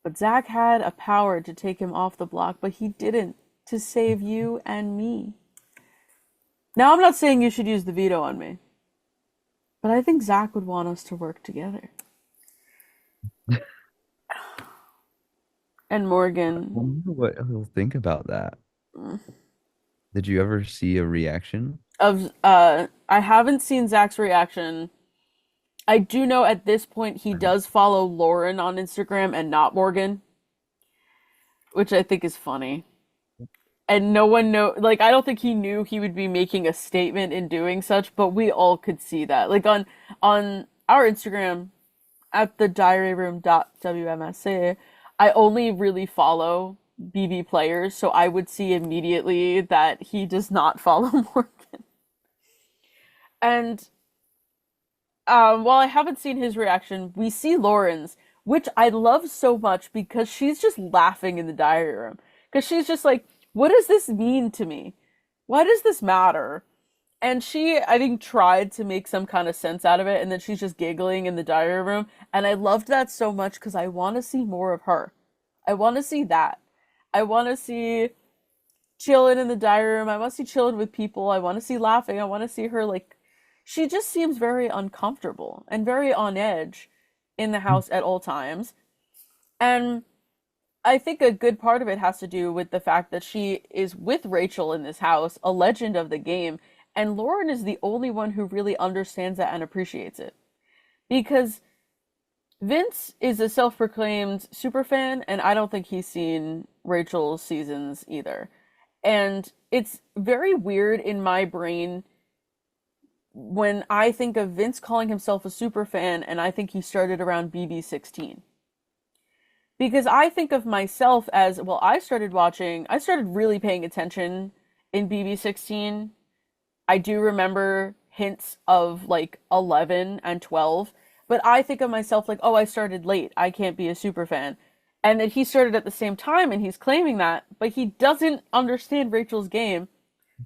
but Zach had a power to take him off the block, but he didn't to save you and me." Now, I'm not saying you should use the veto on me, but I think Zach would want us to work together. And I Morgan, wonder what he'll think about that. Did you ever see a reaction? I haven't seen Zach's reaction. I do know at this point he does follow Lauren on Instagram and not Morgan, which I think is funny. And no one know like I don't think he knew he would be making a statement in doing such, but we all could see that. Like on our Instagram at the Diary Room WMSC, I only really follow BB players, so I would see immediately that he does not follow Morgan. And while I haven't seen his reaction, we see Lauren's, which I love so much because she's just laughing in the diary room. Because she's just like, what does this mean to me? Why does this matter? And she, I think, tried to make some kind of sense out of it, and then she's just giggling in the diary room. And I loved that so much because I want to see more of her. I want to see that. I want to see chilling in the diary room. I want to see chilling with people. I want to see laughing. I want to see her like she just seems very uncomfortable and very on edge in the house at all times. And I think a good part of it has to do with the fact that she is with Rachel in this house, a legend of the game, and Lauren is the only one who really understands that and appreciates it. Because Vince is a self-proclaimed superfan, and I don't think he's seen Rachel's seasons either. And it's very weird in my brain when I think of Vince calling himself a super fan, and I think he started around BB16. Because I think of myself as, well, I started really paying attention in BB16. I do remember hints of like 11 and 12, but I think of myself like, oh, I started late. I can't be a super fan. And that he started at the same time and he's claiming that, but he doesn't understand Rachel's game.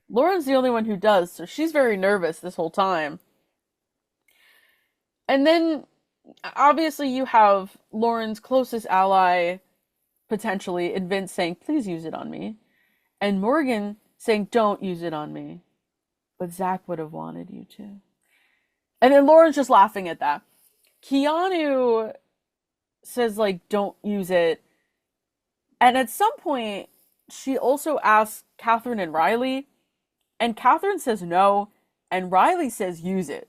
Lauren's the only one who does, so she's very nervous this whole time. And then, obviously, you have Lauren's closest ally, potentially, in Vince saying, please use it on me. And Morgan saying, don't use it on me. But Zach would have wanted you to. And then Lauren's just laughing at that. Keanu says, like, don't use it. And at some point, she also asks Catherine and Rylie, and Catherine says no, and Rylie says use it.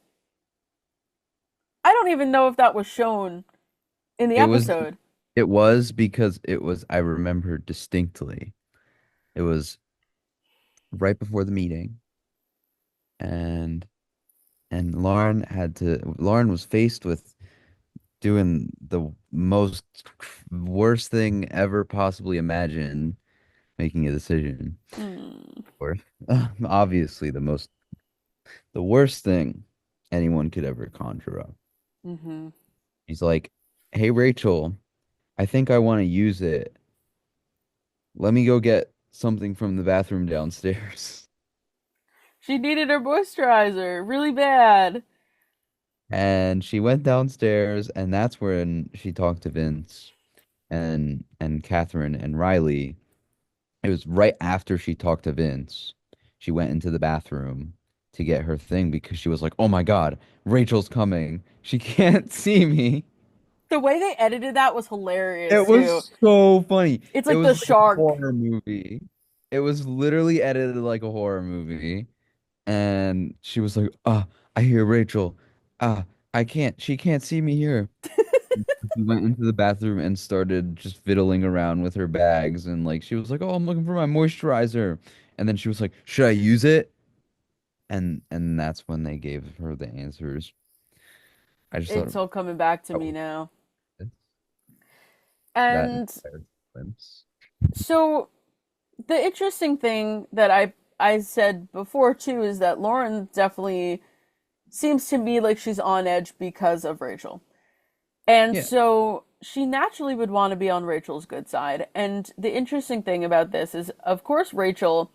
I don't even know if that was shown in the It was episode. it was because it was I remember distinctly. It was right before the meeting and Lauren was faced with doing the most worst thing ever possibly imagined, making a decision. Hmm. Or obviously the worst thing anyone could ever conjure up. Mm-hmm. He's like, "Hey Rachel, I think I want to use it. Let me go get something from the bathroom downstairs." She needed her moisturizer really bad. And she went downstairs, and that's when she talked to Vince and Catherine and Rylie. It was right after she talked to Vince. She went into the bathroom to get her thing because she was like, "Oh my God, Rachel's coming. She can't see me." The way they edited that was hilarious It too. was so funny. It's It like the was like a shark. horror movie. It was literally edited like a horror movie. And she was like, "Ah, I hear Rachel. Ah, I can't. She can't see me here." She went into the bathroom and started just fiddling around with her bags. And like, she was like, "Oh, I'm looking for my moisturizer." And then she was like, "Should I use it?" And that's when they gave her the answers. I just thought It's all coming back to that me was now. good. That And entire sequence. so the interesting thing that I said before too is that Lauren definitely seems to me like she's on edge because of Rachel. And Yeah. so she naturally would want to be on Rachel's good side. And the interesting thing about this is, of course, Rachel,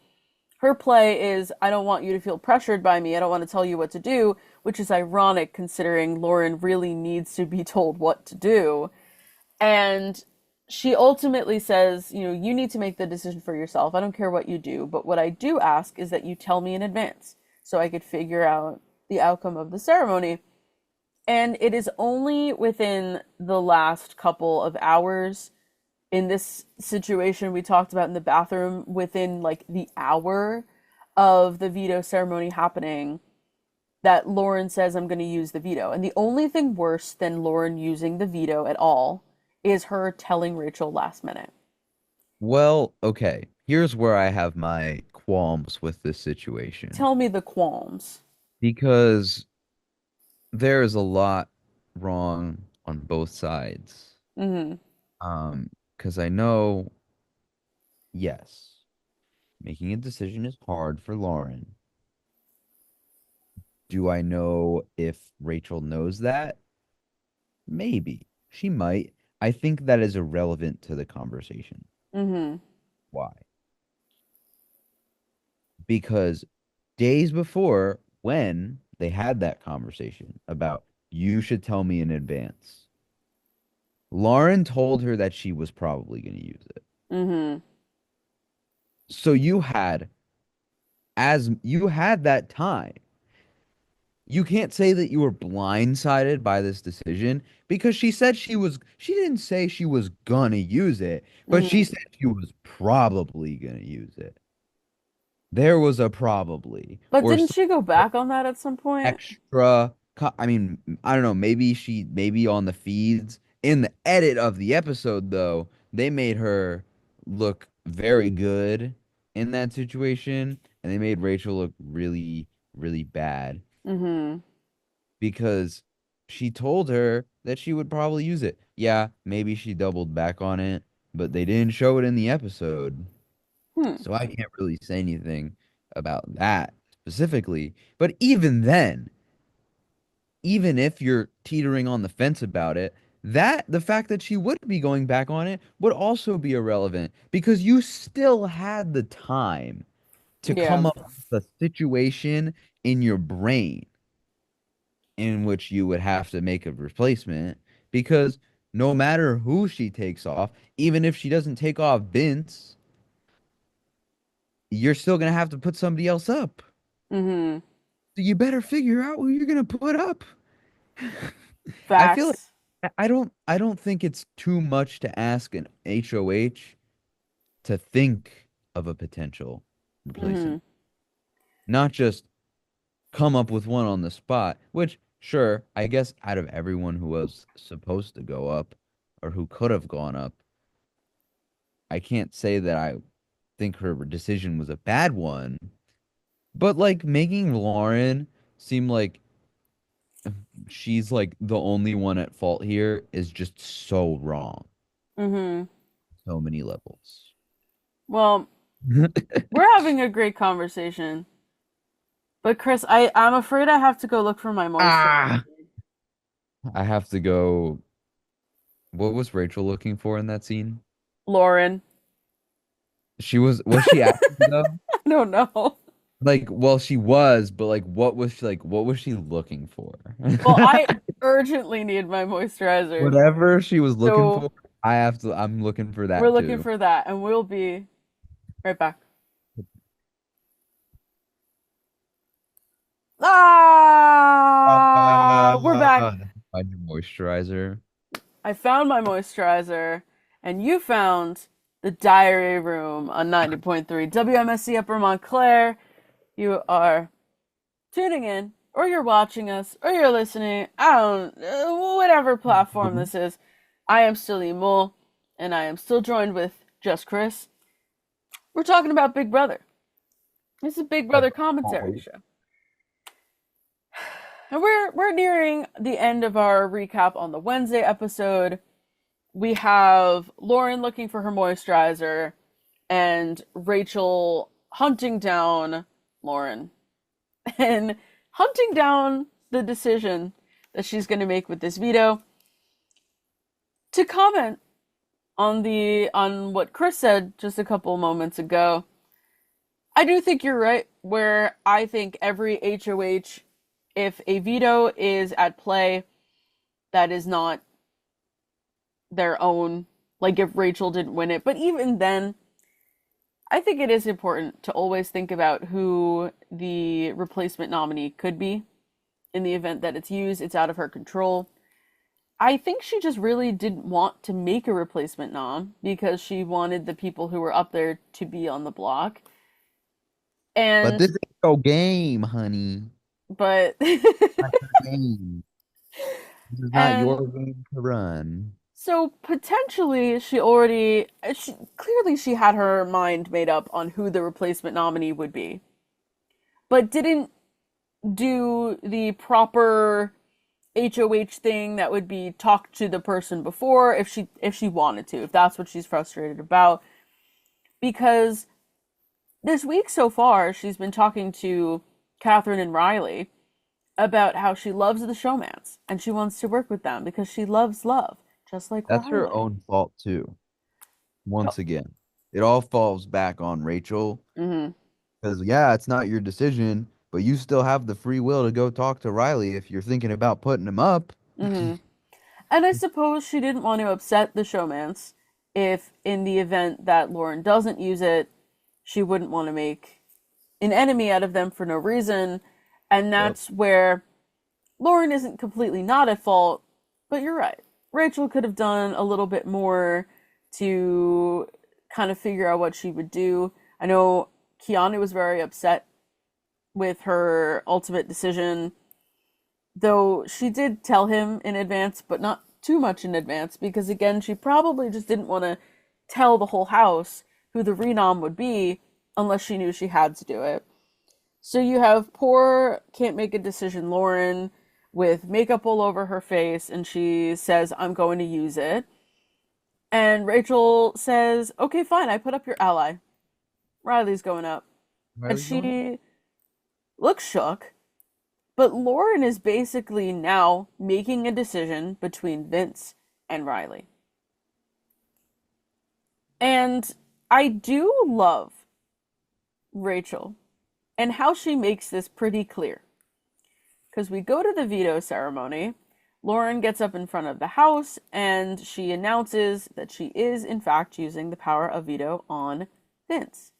her play is, I don't want you to feel pressured by me. I don't want to tell you what to do, which is ironic considering Lauren really needs to be told what to do. And she ultimately says, you need to make the decision for yourself. I don't care what you do, but what I do ask is that you tell me in advance so I could figure out the outcome of the ceremony. And it is only within the last couple of hours in this situation we talked about in the bathroom, within like the hour of the veto ceremony happening, that Lauren says, I'm going to use the veto. And the only thing worse than Lauren using the veto at all is her telling Rachel last minute. Well, okay. Here's where I have my qualms with this situation. Tell me the qualms. Because there is a lot wrong on both sides. Mm-hmm. Because I know, yes, making a decision is hard for Lauren. Do I know if Rachel knows that? Maybe. She might. I think that is irrelevant to the conversation. Mm-hmm. Why? Because days before, when they had that conversation about you should tell me in advance, Lauren told her that she was probably going to use it. Mm-hmm. So you had that time. You can't say that you were blindsided by this decision because she didn't say she was gonna use it, but she Mm-hmm. said she was probably gonna use it. There was a probably But or didn't some she go back on that at some point? extra. I mean, I don't know. Maybe on the feeds in the edit of the episode though, they made her look very good in that situation, and they made Rachel look really, really bad Mm-hmm. because she told her that she would probably use it. Yeah, maybe she doubled back on it, but they didn't show it in the episode. Hmm. So I can't really say anything about that specifically. But even then, even if you're teetering on the fence about it, that the fact that she would be going back on it would also be irrelevant because you still had the time to Yeah. come up with a situation in your brain in which you would have to make a replacement because no matter who she takes off, even if she doesn't take off Vince, you're still gonna have to put somebody else up. Mm-hmm. So you better figure out who you're gonna put up. I feel like Facts. I don't think it's too much to ask an HOH to think of a potential Mm-hmm. replacement, not just come up with one on the spot, which sure, I guess out of everyone who was supposed to go up or who could have gone up, I can't say that I think her decision was a bad one, but like making Lauren seem like she's like the only one at fault here is just so wrong. Mm-hmm. So many levels. Well, we're having a great conversation. But Chris, I'm afraid I have to go look for my moisturizer. Ah, I have to go. What was Rachel looking for in that scene? Lauren. Was she acting though? I don't know. Like, well, she was, but like, what was she looking for? Well, I urgently need my moisturizer. Whatever she was looking So for, I'm looking for we're that looking too. for that, and we'll be right back. Ah, we're back. Find your moisturizer. I found my moisturizer, and you found the Diary Room on 90.3 WMSC Upper Montclair. You are tuning in, or you're watching us, or you're listening. I don't, whatever platform this is. I am still Emol, and I am still joined with Just Chris. We're talking about Big Brother. This is a Big Brother commentary show. And we're nearing the end of our recap on the Wednesday episode. We have Lauren looking for her moisturizer and Rachel hunting down Lauren. And hunting down the decision that she's going to make with this veto. To comment on what Chris said just a couple moments ago, I do think you're right, where I think every HOH, if a veto is at play that is not their own, like if Rachel didn't win it, but even then, I think it is important to always think about who the replacement nominee could be in the event that it's used. It's out of her control. I think she just really didn't want to make a replacement nom because she wanted the people who were up there to be on the block. But And this ain't your game, honey. but Not your game. This is not and your game to run. so potentially clearly she had her mind made up on who the replacement nominee would be, but didn't do the proper HOH thing that would be talk to the person before if she wanted to, if that's what she's frustrated about. Because this week so far, she's been talking to Catherine and Rylie about how she loves the showmance and she wants to work with them because she loves love, just like That's her Rylie. own fault too. Once again, it all falls back on Rachel. Mm-hmm. Because, yeah, it's not your decision, but you still have the free will to go talk to Riley if you're thinking about putting him up. Mm-hmm. And I suppose she didn't want to upset the showmance if, in the event that Lauren doesn't use it, she wouldn't want to make an enemy out of them for no reason. And Yep. that's where Lauren isn't completely not at fault, but you're right. Rachel could have done a little bit more to kind of figure out what she would do. I know Keanu was very upset with her ultimate decision, though she did tell him in advance, but not too much in advance, because again, she probably just didn't want to tell the whole house who the renom would be unless she knew she had to do it. So you have poor, can't make a decision Lauren with makeup all over her face, and she says, I'm going to use it. And Rachel says, okay, fine, I put up your ally. Riley's going up. And Riley's going up. she looks shook, but Lauren is basically now making a decision between Vince and Rylie. And I do love Rachel and how she makes this pretty clear. Because we go to the veto ceremony, Lauren gets up in front of the house and she announces that she is, in fact, using the power of veto on Vince.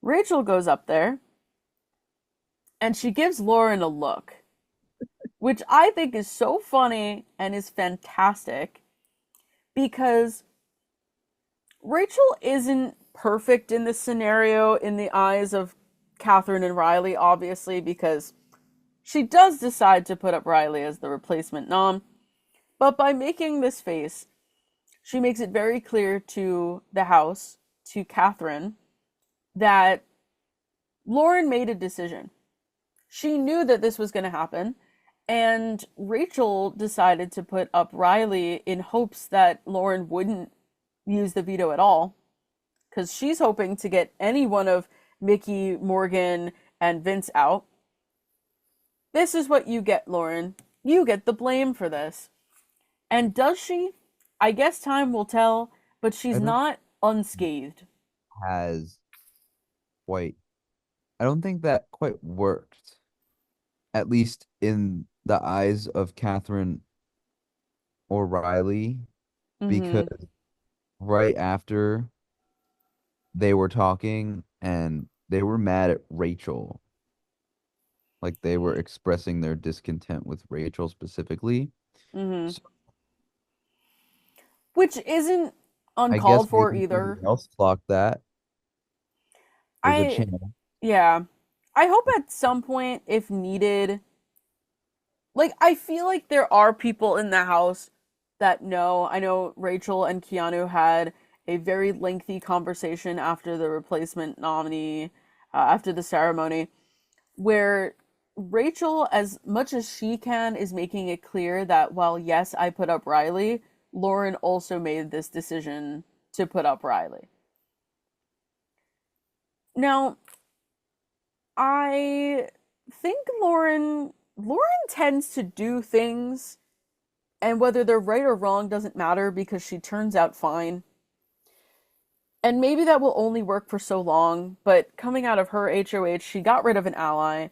Rachel goes up there and she gives Lauren a look, which I think is so funny and is fantastic because Rachel isn't perfect in this scenario in the eyes of Catherine and Rylie, obviously, because she does decide to put up Rylie as the replacement nom. But by making this face, she makes it very clear to the house, to Catherine, that Lauren made a decision. She knew that this was going to happen, and Rachel decided to put up Rylie in hopes that Lauren wouldn't use the veto at all, because she's hoping to get any one of Mickey, Morgan, and Vince out. This is what you get, Lauren. You get the blame for this. And does she? I guess time will tell, but she's not unscathed. Has quite, I don't think that quite worked, at least in the eyes of Catherine or Riley, because Mm-hmm. right after they were talking and they were mad at Rachel. Like they were expressing their discontent with Rachel specifically. Mm-hmm. So Which isn't I guess uncalled for maybe either. somebody else clocked that. There's a I, chance. yeah. I hope at some point, if needed, like, I feel like there are people in the house that know. I know Rachel and Keanu had a very lengthy conversation after the replacement nominee, after the ceremony, where Rachel, as much as she can, is making it clear that while, yes, I put up Rylie, Lauren also made this decision to put up Rylie. Now, I think Lauren Lauren tends to do things, and whether they're right or wrong doesn't matter because she turns out fine. And maybe that will only work for so long, but coming out of her HOH, she got rid of an ally.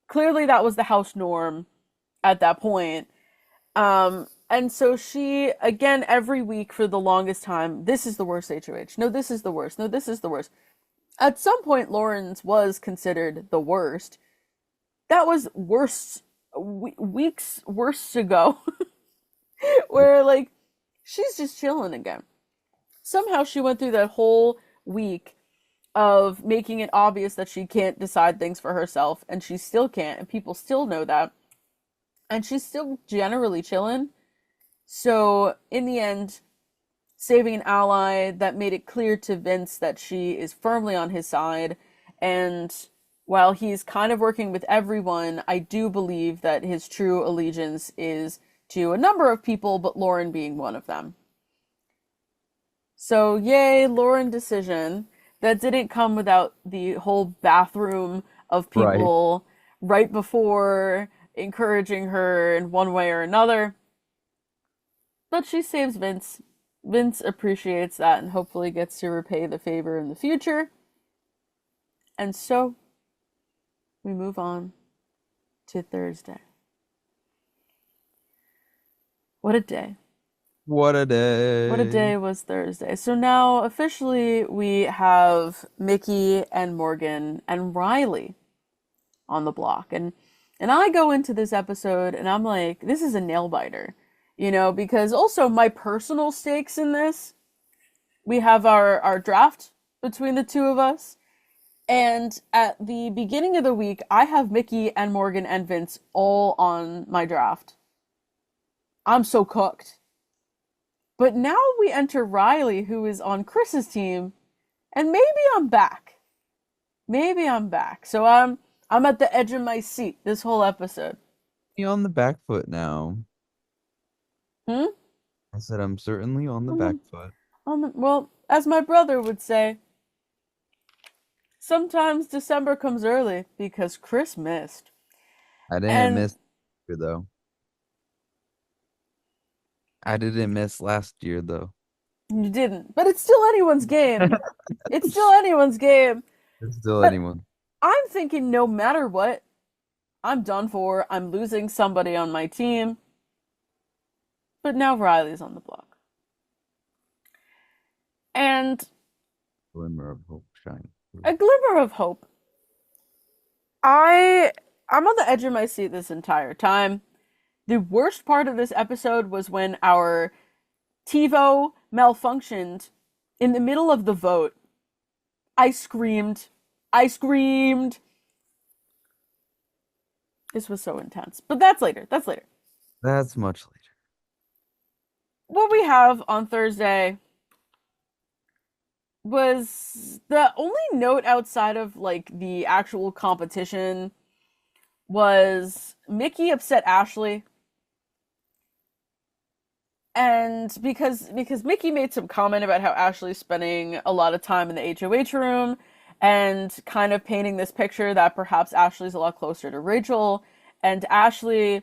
Clearly, that was the house norm at that point. And so she, again, every week for the longest time, this is the worst HOH. No, this is the worst. No, this is the worst. At some point, Lauren's was considered the worst. That was weeks worse ago, where, like, she's just chilling again. Somehow she went through that whole week of making it obvious that she can't decide things for herself, and she still can't, and people still know that. And she's still generally chilling. So, in the end, saving an ally that made it clear to Vince that she is firmly on his side. And while he's kind of working with everyone, I do believe that his true allegiance is to a number of people, but Lauren being one of them. So, yay, Lauren decision. That didn't come without the whole bathroom of people right before encouraging her in one way or another. But she saves Vince. Vince appreciates that and hopefully gets to repay the favor in the future. And so, we move on to Thursday. What a day. What a day. What a day was Thursday. So now, officially, we have Mickey and Morgan and Rylie on the block. And I go into this episode and I'm like, this is a nail biter. You know, because also my personal stakes in this, we have our draft between the two of us. And at the beginning of the week, I have Mickey and Morgan and Vince all on my draft. I'm so cooked. But now we enter Rylie, who is on Chris's team, and maybe I'm back. Maybe I'm back. So I'm at the edge of my seat this whole episode. You're on the back foot now. Hmm? I said I'm certainly on the back foot. Well, as my brother would say, sometimes December comes early because Chris missed. I didn't miss though. I didn't miss last year though. You didn't, but it's still anyone's game. It's still anyone's game. It's still But anyone. I'm thinking no matter what, I'm done for. I'm losing somebody on my team. But now Riley's on the block. And Glimmer of hope shine. a glimmer of hope. I'm on the edge of my seat this entire time. The worst part of this episode was when our TiVo malfunctioned in the middle of the vote. I screamed. This was so intense. But that's later. That's much later. What we have on Thursday was the only note outside of like the actual competition was Mickey upset Ashley. And because Mickey made some comment about how Ashley's spending a lot of time in the HOH room and kind of painting this picture that perhaps Ashley's a lot closer to Rachel, and Ashley,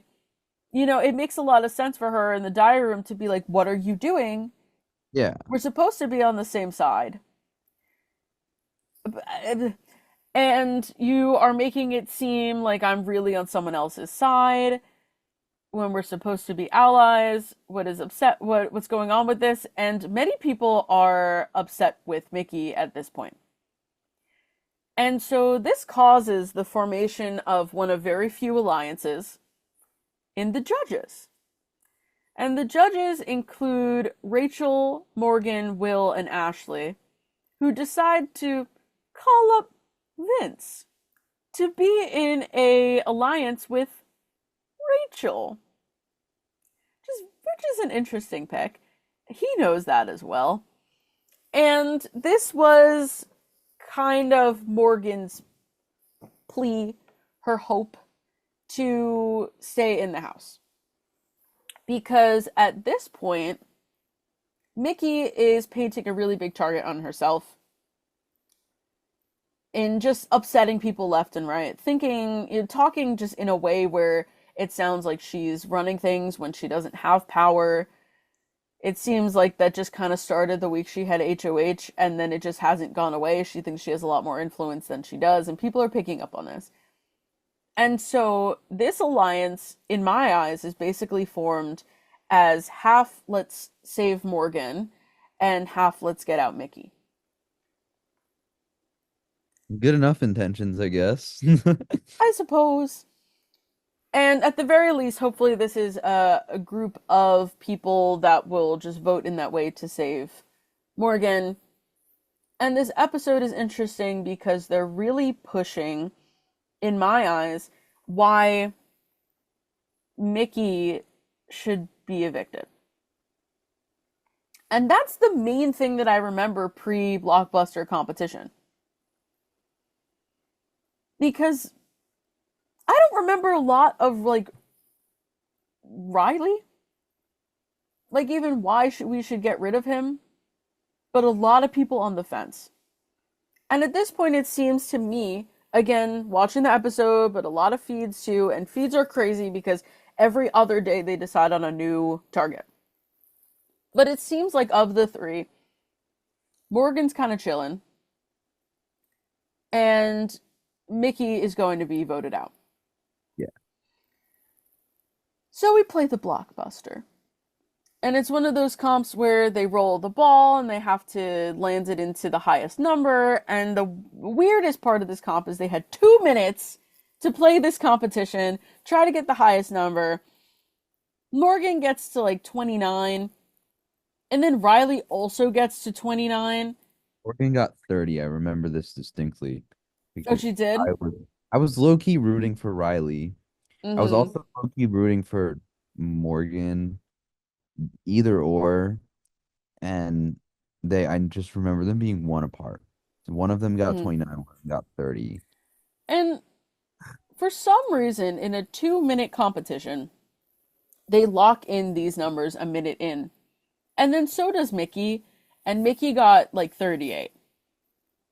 you know, it makes a lot of sense for her in the diary room to be like, what are you doing? Yeah. We're supposed to be on the same side. And you are making it seem like I'm really on someone else's side when we're supposed to be allies. What's going on with this? And many people are upset with Mickey at this point. And so this causes the formation of one of very few alliances in the judges. And the judges include Rachel, Morgan, Will, and Ashley, who decide to call up Vince to be in a alliance with Rachel. Which is an interesting pick. He knows that as well. And this was kind of Morgan's plea, her hope to stay in the house. Because at this point, Mickey is painting a really big target on herself. in just upsetting people left and right, talking just in a way where it sounds like she's running things when she doesn't have power. It seems like that just kind of started the week she had HOH, and then it just hasn't gone away. She thinks she has a lot more influence than she does, and people are picking up on this. And so this alliance, in my eyes, is basically formed as half let's save Morgan and half let's get out Mickey. Good enough intentions, I guess. I suppose. And at the very least, hopefully, this is a group of people that will just vote in that way to save Morgan. And this episode is interesting because they're really pushing, in my eyes, why Mickey should be evicted. And that's the main thing that I remember pre-blockbuster competition. Because I don't remember a lot of, like, Rylie. Like, even why we should get rid of him. But a lot of people on the fence. And at this point, it seems to me, again, watching the episode, but a lot of feeds too, and feeds are crazy because every other day they decide on a new target. But it seems like of the three, Morgan's kind of chilling, and Mickey is going to be voted out. Yeah. So we play the blockbuster. And it's one of those comps where they roll the ball and they have to land it into the highest number. And the weirdest part of this comp is they had 2 minutes to play this competition, try to get the highest number. Morgan gets to like 29. And then Rylie also gets to 29. Morgan got 30. I remember this distinctly. Oh, she did? I was low-key rooting for Rylie. I was also low-key rooting for Morgan, either or, and I just remember them being one apart. So one of them got 29, one of them got 30. And for some reason, in a 2-minute competition, they lock in these numbers a minute in. And then so does Mickey, and Mickey got like 38.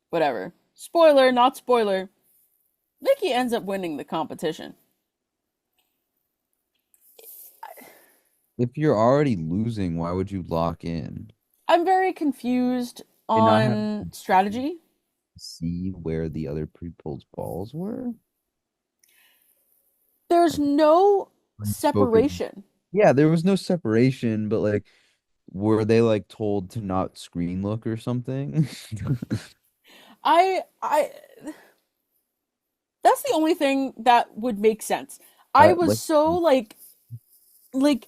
Whatever. Spoiler, not spoiler. Mickey ends up winning the competition. If you're already losing, why would you lock in? I'm very confused on strategy. See where the other pre-pulled balls were? There's no separation. Yeah, there was no separation, but like, were they like told to not screen look or something? I That's the only thing that would make sense. I was Like, so like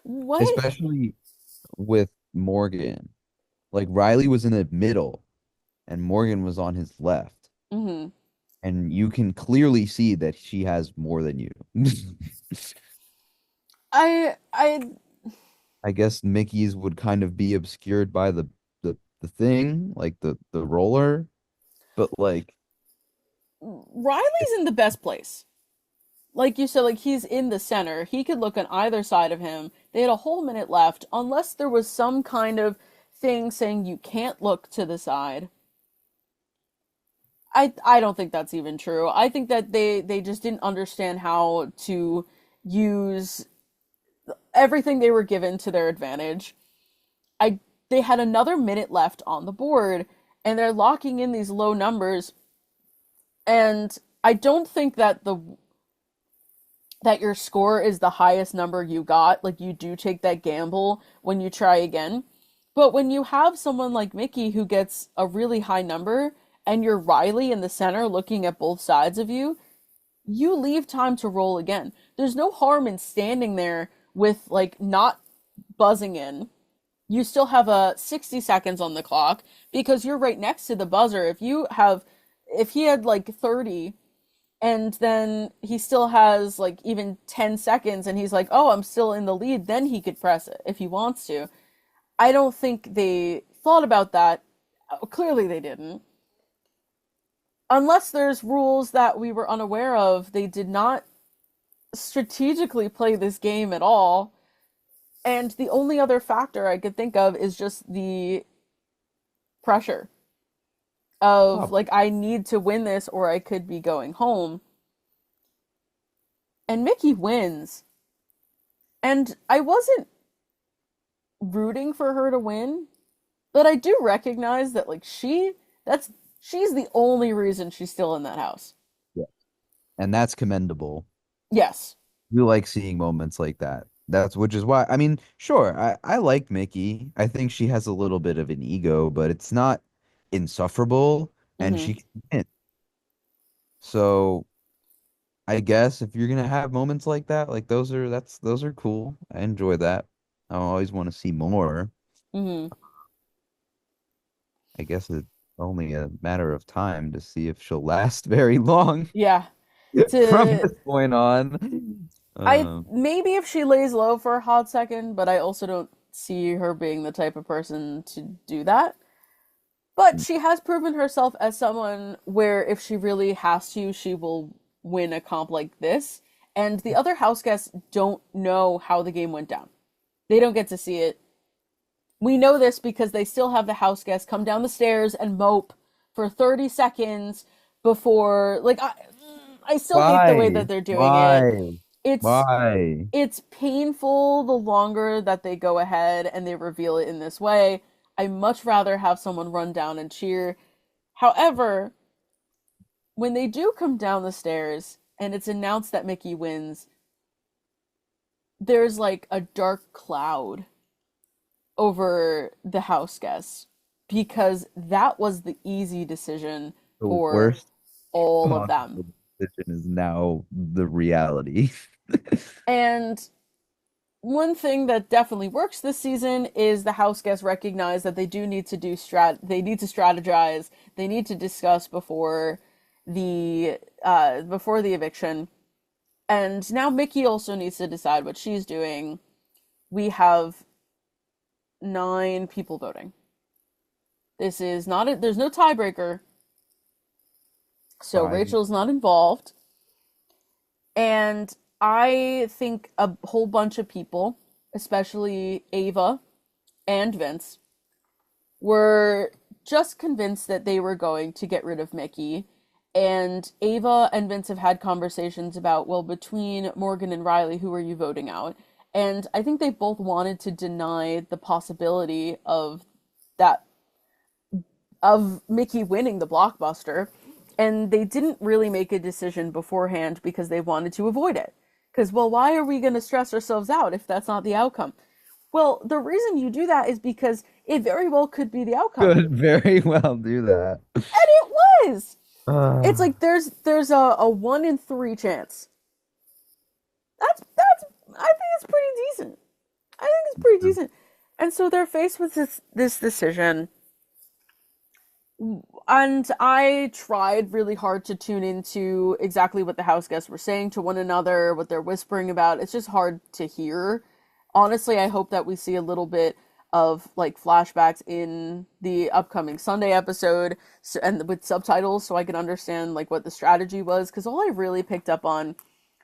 what? especially with Morgan. Like Rylie was in the middle and Morgan was on his left. Mm-hmm. And you can clearly see that she has more than you. I I guess Mickey's would kind of be obscured by the thing, like the roller, but like Riley's in the best place. Like you said, like he's in the center. He could look on either side of him. They had a whole minute left, unless there was some kind of thing saying you can't look to the side. I don't think that's even true. I think that they just didn't understand how to use everything they were given to their advantage. They had another minute left on the board, and they're locking in these low numbers. And I don't think that your score is the highest number you got. Like, you do take that gamble when you try again. But when you have someone like Mickey who gets a really high number, and you're Rylie in the center looking at both sides of you, you leave time to roll again. There's no harm in standing there with, like, not buzzing in. You still have a 60 seconds on the clock because you're right next to the buzzer. If he had like 30 and then he still has like even 10 seconds and he's like, oh, I'm still in the lead, then he could press it if he wants to. I don't think they thought about that. Clearly they didn't. Unless there's rules that we were unaware of, they did not strategically play this game at all. And the only other factor I could think of is just the pressure. of Oh, like, I need to win this or I could be going home. And Mickey wins. And I wasn't rooting for her to win, but I do recognize that like she's the only reason she's still in that house. yeah. And that's commendable. Yes. You like seeing moments like that. That's which is why I mean, sure, I like Mickey. I think she has a little bit of an ego, but it's not insufferable and Mm-hmm. she can win. So I guess if you're gonna have moments like that, like those are cool. I enjoy that. I always want to see more. Mm-hmm. I guess it's only a matter of time to see if she'll last very long Yeah. from To this point on. I Um, maybe if she lays low for a hot second, but I also don't see her being the type of person to do that. But she has proven herself as someone where if she really has to, she will win a comp like this. And the other house guests don't know how the game went down. They don't get to see it. We know this because they still have the house guests come down the stairs and mope for 30 seconds before like I still hate the way why? that they're doing it. Why? It's Why? it's painful the longer that they go ahead and they reveal it in this way. I much rather have someone run down and cheer. However, when they do come down the stairs and it's announced that Mickey wins, there's like a dark cloud over the house guests because that was the easy decision The for worst all of them. possible decision is now the reality. And one thing that definitely works this season is the house guests recognize that they do need to they need to strategize, they need to discuss before the eviction. And now Mickey also needs to decide what she's doing. We have 9 people voting. This is not there's no tiebreaker. So Fine. Rachel's not involved. And I think a whole bunch of people, especially Ava and Vince, were just convinced that they were going to get rid of Mickey. And Ava and Vince have had conversations about, well, between Morgan and Rylie, who are you voting out? And I think they both wanted to deny the possibility that of Mickey winning the blockbuster. And they didn't really make a decision beforehand because they wanted to avoid it. Because, well, why are we going to stress ourselves out if that's not the outcome? Well, the reason you do that is because it very well could be the outcome. Could very well do that. And it was! It's Uh, like there's a 1 in 3 chance. That's I think it's pretty decent. I think it's pretty decent. And so they're faced with this decision. And I tried really hard to tune into exactly what the house guests were saying to one another, what they're whispering about. It's just hard to hear. Honestly, I hope that we see a little bit of like flashbacks in the upcoming Sunday episode and with subtitles so I can understand like what the strategy was, because all I really picked up on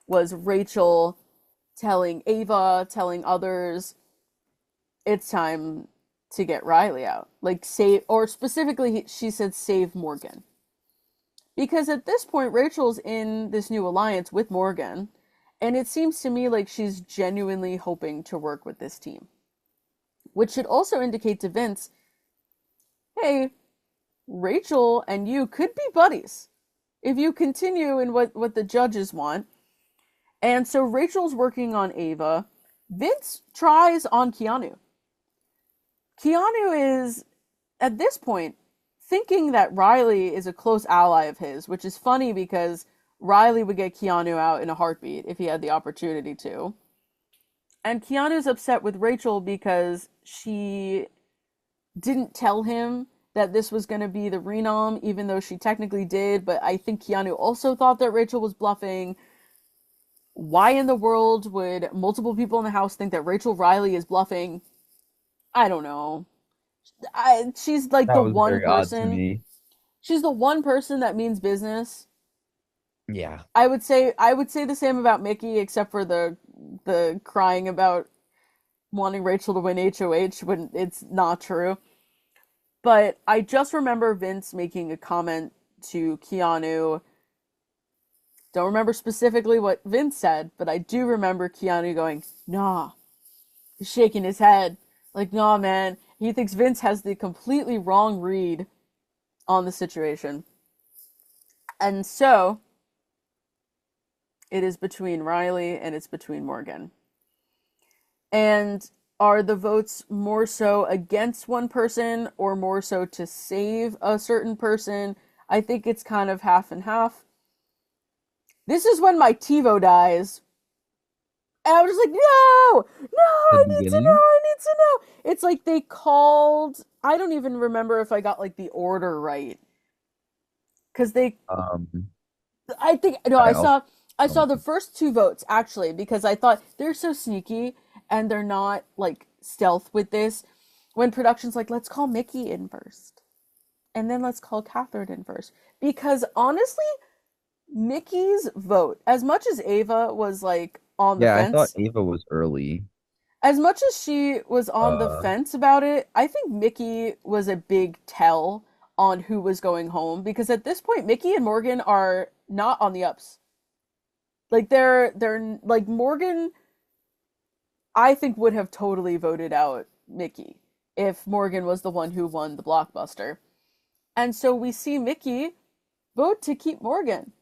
was Rachel telling Ava, telling others, it's time to get Rylie out. Like, save, or specifically, she said save Morgan. Because at this point, Rachel's in this new alliance with Morgan, and it seems to me like she's genuinely hoping to work with this team. Which should also indicate to Vince, hey, Rachel and you could be buddies if you continue in what the judges want. And so Rachel's working on Ava. Vince tries on Keanu. Keanu is, at this point, thinking that Rylie is a close ally of his, which is funny because Rylie would get Keanu out in a heartbeat if he had the opportunity to. And Keanu's upset with Rachel because she didn't tell him that this was going to be the renom, even though she technically did. But I think Keanu also thought that Rachel was bluffing. Why in the world would multiple people in the house think that Rachel Rylie is bluffing? I don't know. She's like that the was one very odd to person. me. She's the one person that means business. Yeah. I would say the same about Mickey, except for the crying about wanting Rachel to win HOH when it's not true. But I just remember Vince making a comment to Keanu. Don't remember specifically what Vince said, but I do remember Keanu going, nah, he's shaking his head. Like, nah, man. He thinks Vince has the completely wrong read on the situation. And so, it is between Rylie and it's between Morgan. And are the votes more so against one person or more so to save a certain person? I think it's kind of half and half. This is when my TiVo dies. And I was just like, no, The I need to know, beginning? I need to know. It's like they called, I don't even remember if I got like the order right. Because Um, I think, no, I also I saw don't. the first two votes actually, because I thought they're so sneaky and they're not like stealth with this. When production's like, let's call Mickey in first. And then let's call Catherine in first. Because honestly, Mickey's vote, as much as Ava was like on the Yeah, I thought fence, Ava was early. as much as she was on the Uh, fence about it, I think Mickey was a big tell on who was going home because at this point Mickey and Morgan are not on the ups. Like they're like Morgan I think would have totally voted out Mickey if Morgan was the one who won the blockbuster. And so we see Mickey vote to keep Morgan.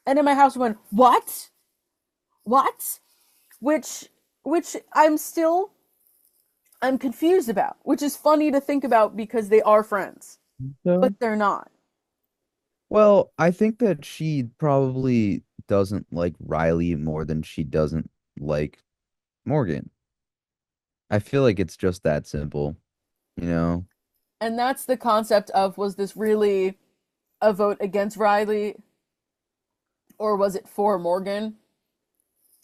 And in my house went, "What? What?" Which which I'm confused about, which is funny to think about because they are friends, so, but they're not. well, I think that she probably doesn't like Riley more than she doesn't like Morgan. I feel like it's just that simple, you know? And that's the concept of was this really a vote against Rylie or was it for Morgan?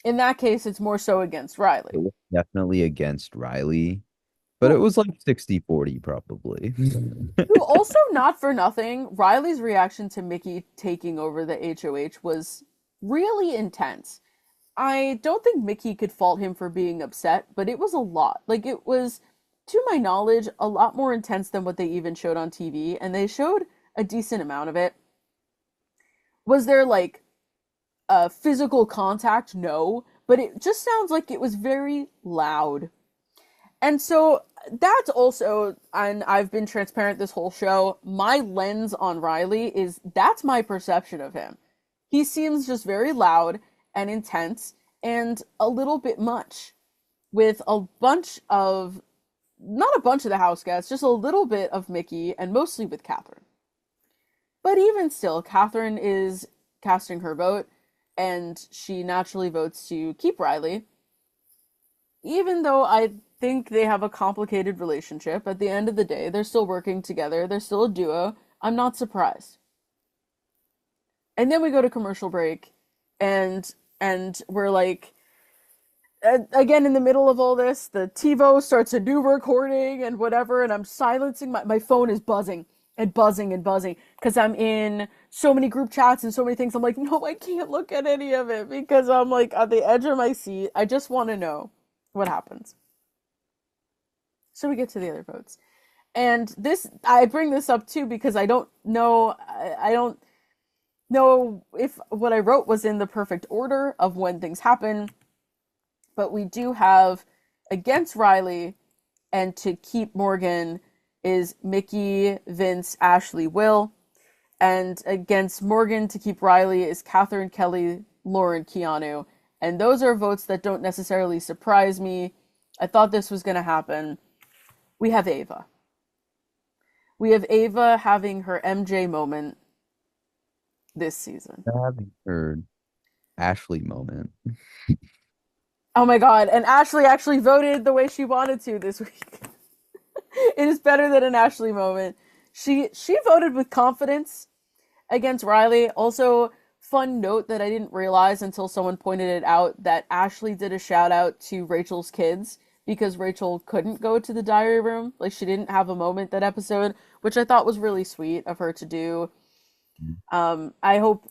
In that case, it's more so against It Rylie. was definitely against Riley, but it Who was like 60-40 probably. who also not for nothing, Riley's reaction to Mickey taking over the HOH was really intense. I don't think Mickey could fault him for being upset, but it was a lot. Like it was, to my knowledge, a lot more intense than what they even showed on TV, and they showed a decent amount of it. Was there like physical contact? No, but it just sounds like it was very loud. And so that's also, and I've been transparent this whole show, my lens on Rylie is that's my perception of him. He seems just very loud and intense and a little bit much with a bunch of, not a bunch of the house guests, just a little bit of Mickey and mostly with Catherine. But even still, Catherine is casting her vote and she naturally votes to keep Rylie. Even though I think they have a complicated relationship, at the end of the day, they're still working together. They're still a duo. I'm not surprised. And then we go to commercial break, and we're like, again in the middle of all this, the TiVo starts a new recording and whatever, and I'm silencing my phone is buzzing and buzzing and buzzing because I'm in so many group chats and so many things. I'm like, no, I can't look at any of it because I'm like at the edge of my seat. I just want to know what happens. So we get to the other votes. And this, I bring this up too because I don't know if what I wrote was in the perfect order of when things happen, but we do have against Rylie and to keep Morgan is Mickey, Vince, Ashley, Will. And against Morgan to keep Rylie is Catherine, Kelly, Lauren, Keanu. And those are votes that don't necessarily surprise me. I thought this was going to happen. We have Ava. We have Ava having her MJ moment this season. I haven't heard Ashley moment. Oh my god, and Ashley actually voted the way she wanted to this week. It is better than an Ashley moment. She voted with confidence against Rylie. Also, fun note that I didn't realize until someone pointed it out that Ashley did a shout out to Rachel's kids because Rachel couldn't go to the diary room. Like she didn't have a moment that episode, which I thought was really sweet of her to do. I hope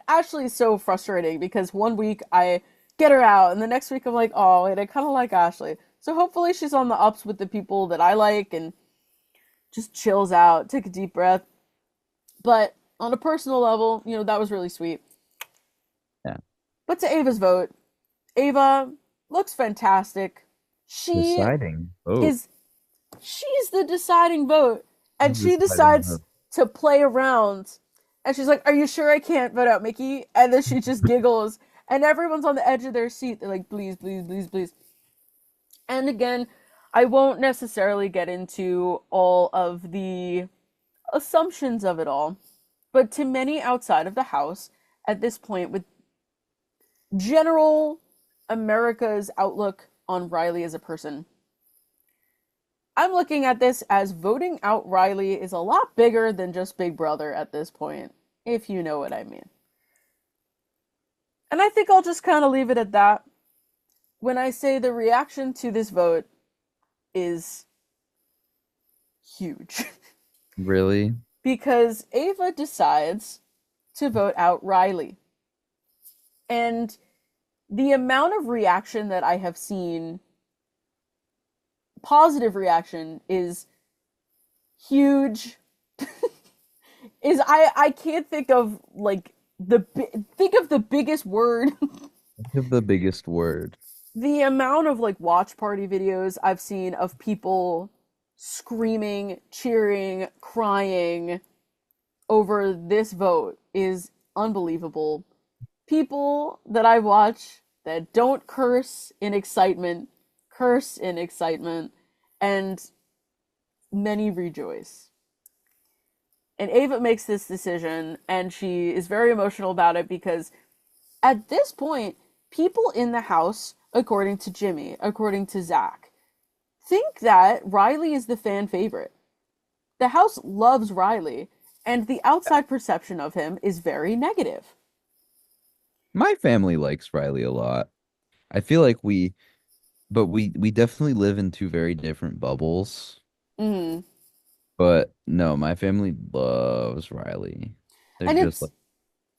Ashley is so frustrating because one week I get her out and the next week I'm like, oh, and I kind of like Ashley. So hopefully she's on the ups with the people that I like and just chills out, take a deep breath. But on a personal level, that was really sweet. Yeah. But to Ava's vote, Ava looks fantastic. She Deciding. Oh, is she's the deciding vote. And she deciding. decides to play around. And she's like, "Are you sure I can't vote out Mickey?" And then she just giggles. And everyone's on the edge of their seat. They're like, "Please, please, please, please." And again, I won't necessarily get into all of the assumptions of it all. But to many outside of the house, at this point, with general America's outlook on Rylie as a person, I'm looking at this as voting out Rylie is a lot bigger than just Big Brother at this point, if you know what I mean. And I think I'll just kind of leave it at that when I say the reaction to this vote is huge. Really? Because Ava decides to vote out Rylie. And the amount of reaction that I have seen, positive reaction, is huge. I can't think of think of the biggest word. Think of the biggest word. The amount of watch party videos I've seen of people screaming, cheering, crying over this vote is unbelievable. People that I watch that don't curse in excitement, and many rejoice. And Ava makes this decision, and she is very emotional about it because at this point, people in the house, according to Jimmy, according to Zach, think that Rylie is the fan favorite. The house loves Rylie, and the outside perception of him is very negative. My family likes Rylie a lot. I feel like we definitely live in two very different bubbles. Mm-hmm. But no, my family loves Rylie. They're And just it's like,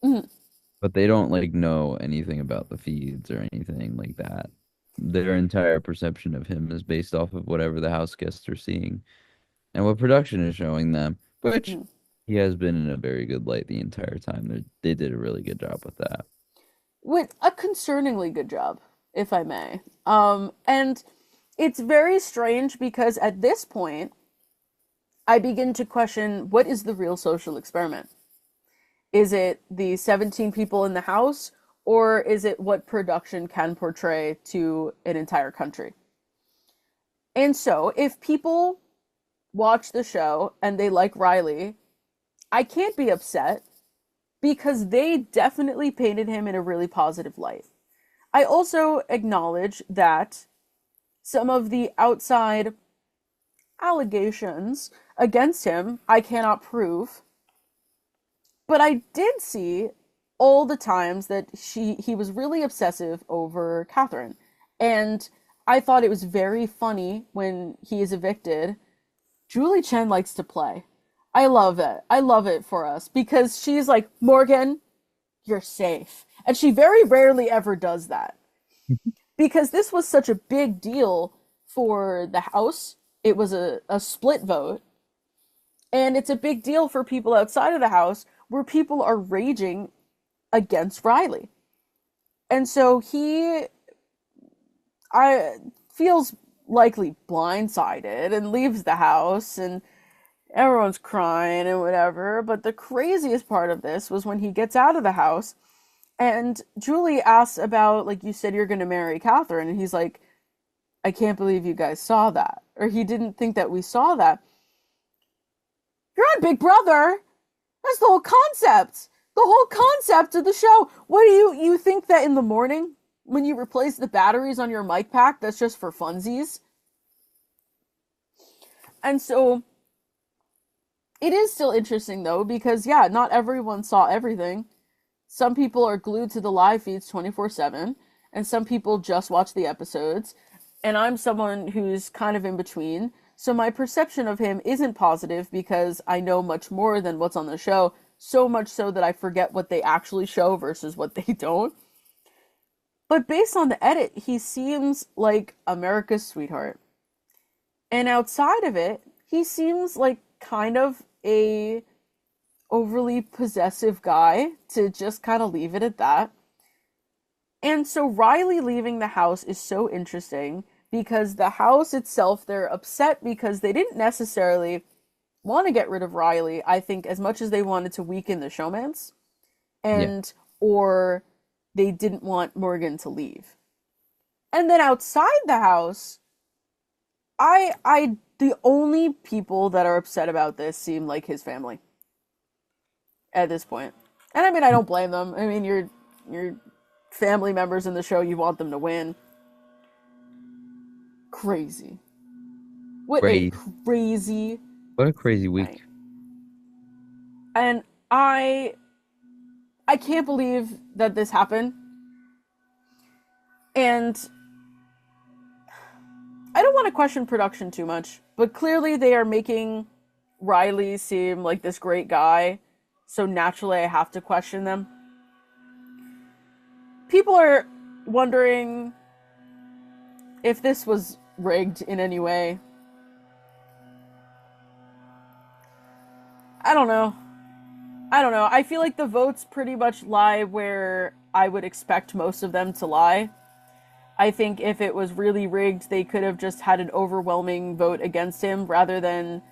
mm, but they don't know anything about the feeds or anything like that. Their entire perception of him is based off of whatever the house guests are seeing and what production is showing them, which mm, he has been in a very good light the entire time. They did a really good job with that. with a concerningly good job, if I may. And it's very strange because at this point, I begin to question, what is the real social experiment? Is it the 17 people in the house, or is it what production can portray to an entire country? And so, if people watch the show and they like Rylie, I can't be upset because they definitely painted him in a really positive light. I also acknowledge that some of the outside allegations against him I cannot prove, but I did see all the times that he was really obsessive over Catherine. And I thought it was very funny when he is evicted. Julie Chen likes to play. I love it. I love it for us because she's like, "Morgan, you're safe." And she very rarely ever does that. Because this was such a big deal for the House. It was a split vote. And it's a big deal for people outside of the House where people are raging against Rylie. And so I feels likely blindsided and leaves the house and everyone's crying and whatever. But the craziest part of this was when he gets out of the house and Julie asks about, like, "You said you're going to marry Catherine." And he's like, "I can't believe you guys saw that." Or he didn't think that we saw that. You're on Big Brother. That's the whole concept. The whole concept of the show. What do you think that in the morning when you replace the batteries on your mic pack, that's just for funsies? And so it is still interesting though, because yeah, not everyone saw everything. Some people are glued to the live feeds 24/7, and some people just watch the episodes. And I'm someone who's kind of in between. So my perception of him isn't positive because I know much more than what's on the show, so much so that I forget what they actually show versus what they don't. But based on the edit, he seems like America's sweetheart. And outside of it, he seems like kind of a overly possessive guy, to just kind of leave it at that. And so Rylie leaving the house is so interesting because the house itself, they're upset because they didn't necessarily want to get rid of Rylie, I think, as much as they wanted to weaken the showmance, Yeah. and or they didn't want Morgan to leave. And then outside the house, the only people that are upset about this seem like his family at this point. And I mean, I don't blame them. I mean, you're family members in the show, you want them to win. Crazy. What a crazy What a crazy week. night. And I can't believe that this happened. And I don't want to question production too much, but clearly they are making Rylie seem like this great guy, so naturally I have to question them. People are wondering if this was rigged in any way. I don't know. I feel like the votes pretty much lie where I would expect most of them to lie. I think if it was really rigged, they could have just had an overwhelming vote against him rather than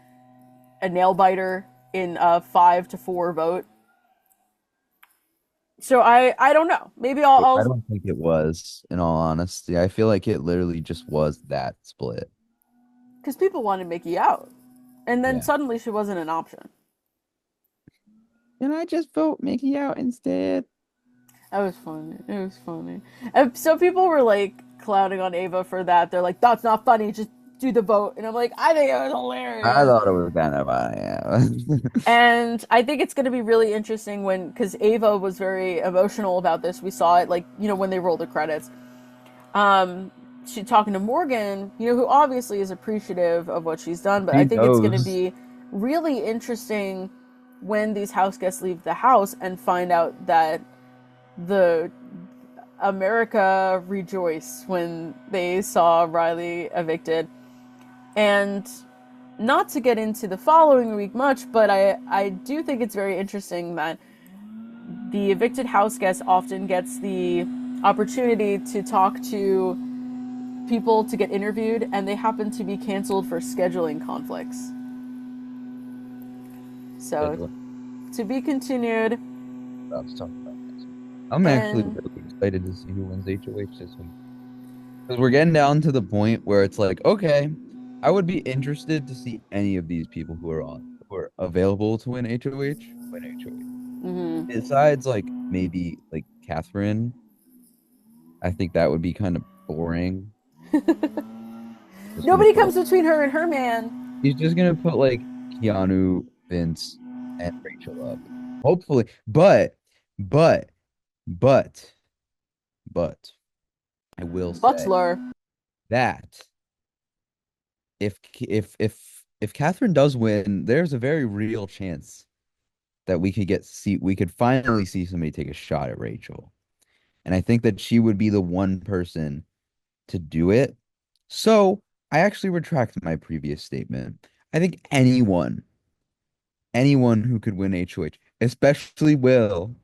a nail biter in a 5-4 vote. So I don't know. Maybe I I'll don't think it was, in all honesty. I feel like it literally just was that split. because people wanted Mickey out, and then suddenly she wasn't an option. And I just vote Mickey out instead. That was funny. It was funny. And so people were like clowning on Ava for that. They're like, "That's not funny. Just do the vote." And I'm like, I think it was hilarious. I thought it was kind of funny. Yeah. And I think it's going to be really interesting because Ava was very emotional about this. We saw it, like, when they rolled the credits. She talking to Morgan, who obviously is appreciative of what she's done, but I think it's going to be really interesting when these house guests leave the house and find out that the America rejoiced when they saw Rylie evicted. And not to get into the following week much, but I do think it's very interesting that the evicted house guest often gets the opportunity to talk to people to get interviewed, and they happen to be canceled for scheduling conflicts. So, to be continued. I'm actually really excited to see who wins HOH this week. Because we're getting down to the point where it's like, okay, I would be interested to see any of these people who are available to win HOH. Mm-hmm. Besides, like, maybe, like, Catherine. I think that would be kind of boring. Nobody comes between her and her man. He's just going to put, like, Keanu, Vince, and Rachel up. Hopefully. But I will say Butler. that if Catherine does win, there's a very real chance that we could finally see somebody take a shot at Rachel. And I think that she would be the one person to do it. So I actually retract my previous statement. I think anyone who could win HOH, especially Will,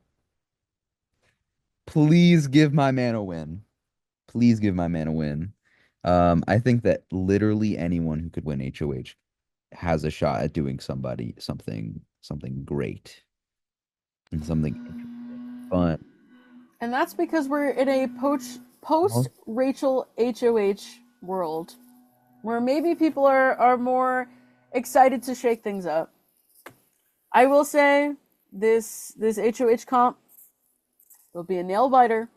please give my man a win. Please give my man a win. I think that literally anyone who could win HOH has a shot at doing something great and something fun. And that's because we're in a post Rachel HOH world where maybe people are more excited to shake things up. I will say this HOH comp will be a nail biter.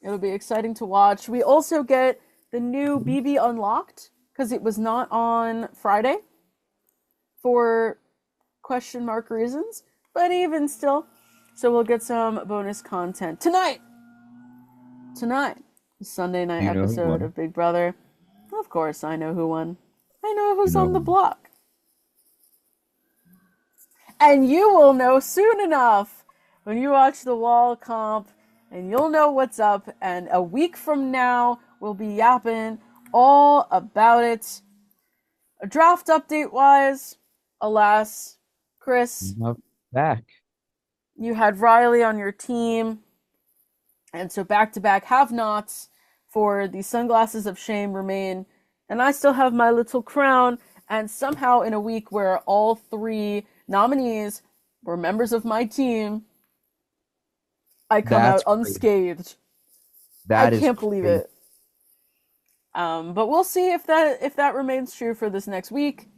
It'll be exciting to watch. We also get the new BB Unlocked because it was not on Friday for question mark reasons, but even still. So we'll get some bonus content tonight. Sunday night episode of Big Brother. Of course, I know who won. I know who's on the block. And you will know soon enough when you watch the wall comp, and you'll know what's up. And a week from now, we'll be yapping all about it. Draft update wise, alas, Chris, Back. you had Rylie on your team, and so back-to-back have-nots for the Sunglasses of Shame remain, and I still have my little crown, and somehow in a week where all three nominees were members of my team, I come out unscathed. I can't believe it. But we'll see if that remains true for this next week.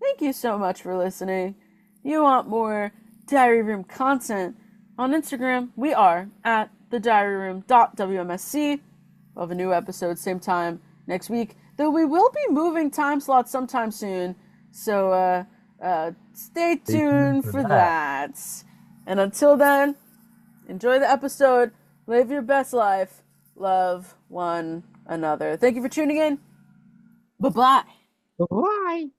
Thank you so much for listening. If you want more Diary Room content on Instagram, we are at thediaryroom.wmsc. We'll have a new episode same time next week, though we will be moving time slots sometime soon, so stay tuned for that. And until then, enjoy the episode, live your best life, love one another. Thank you for tuning in. Bye-bye. Bye.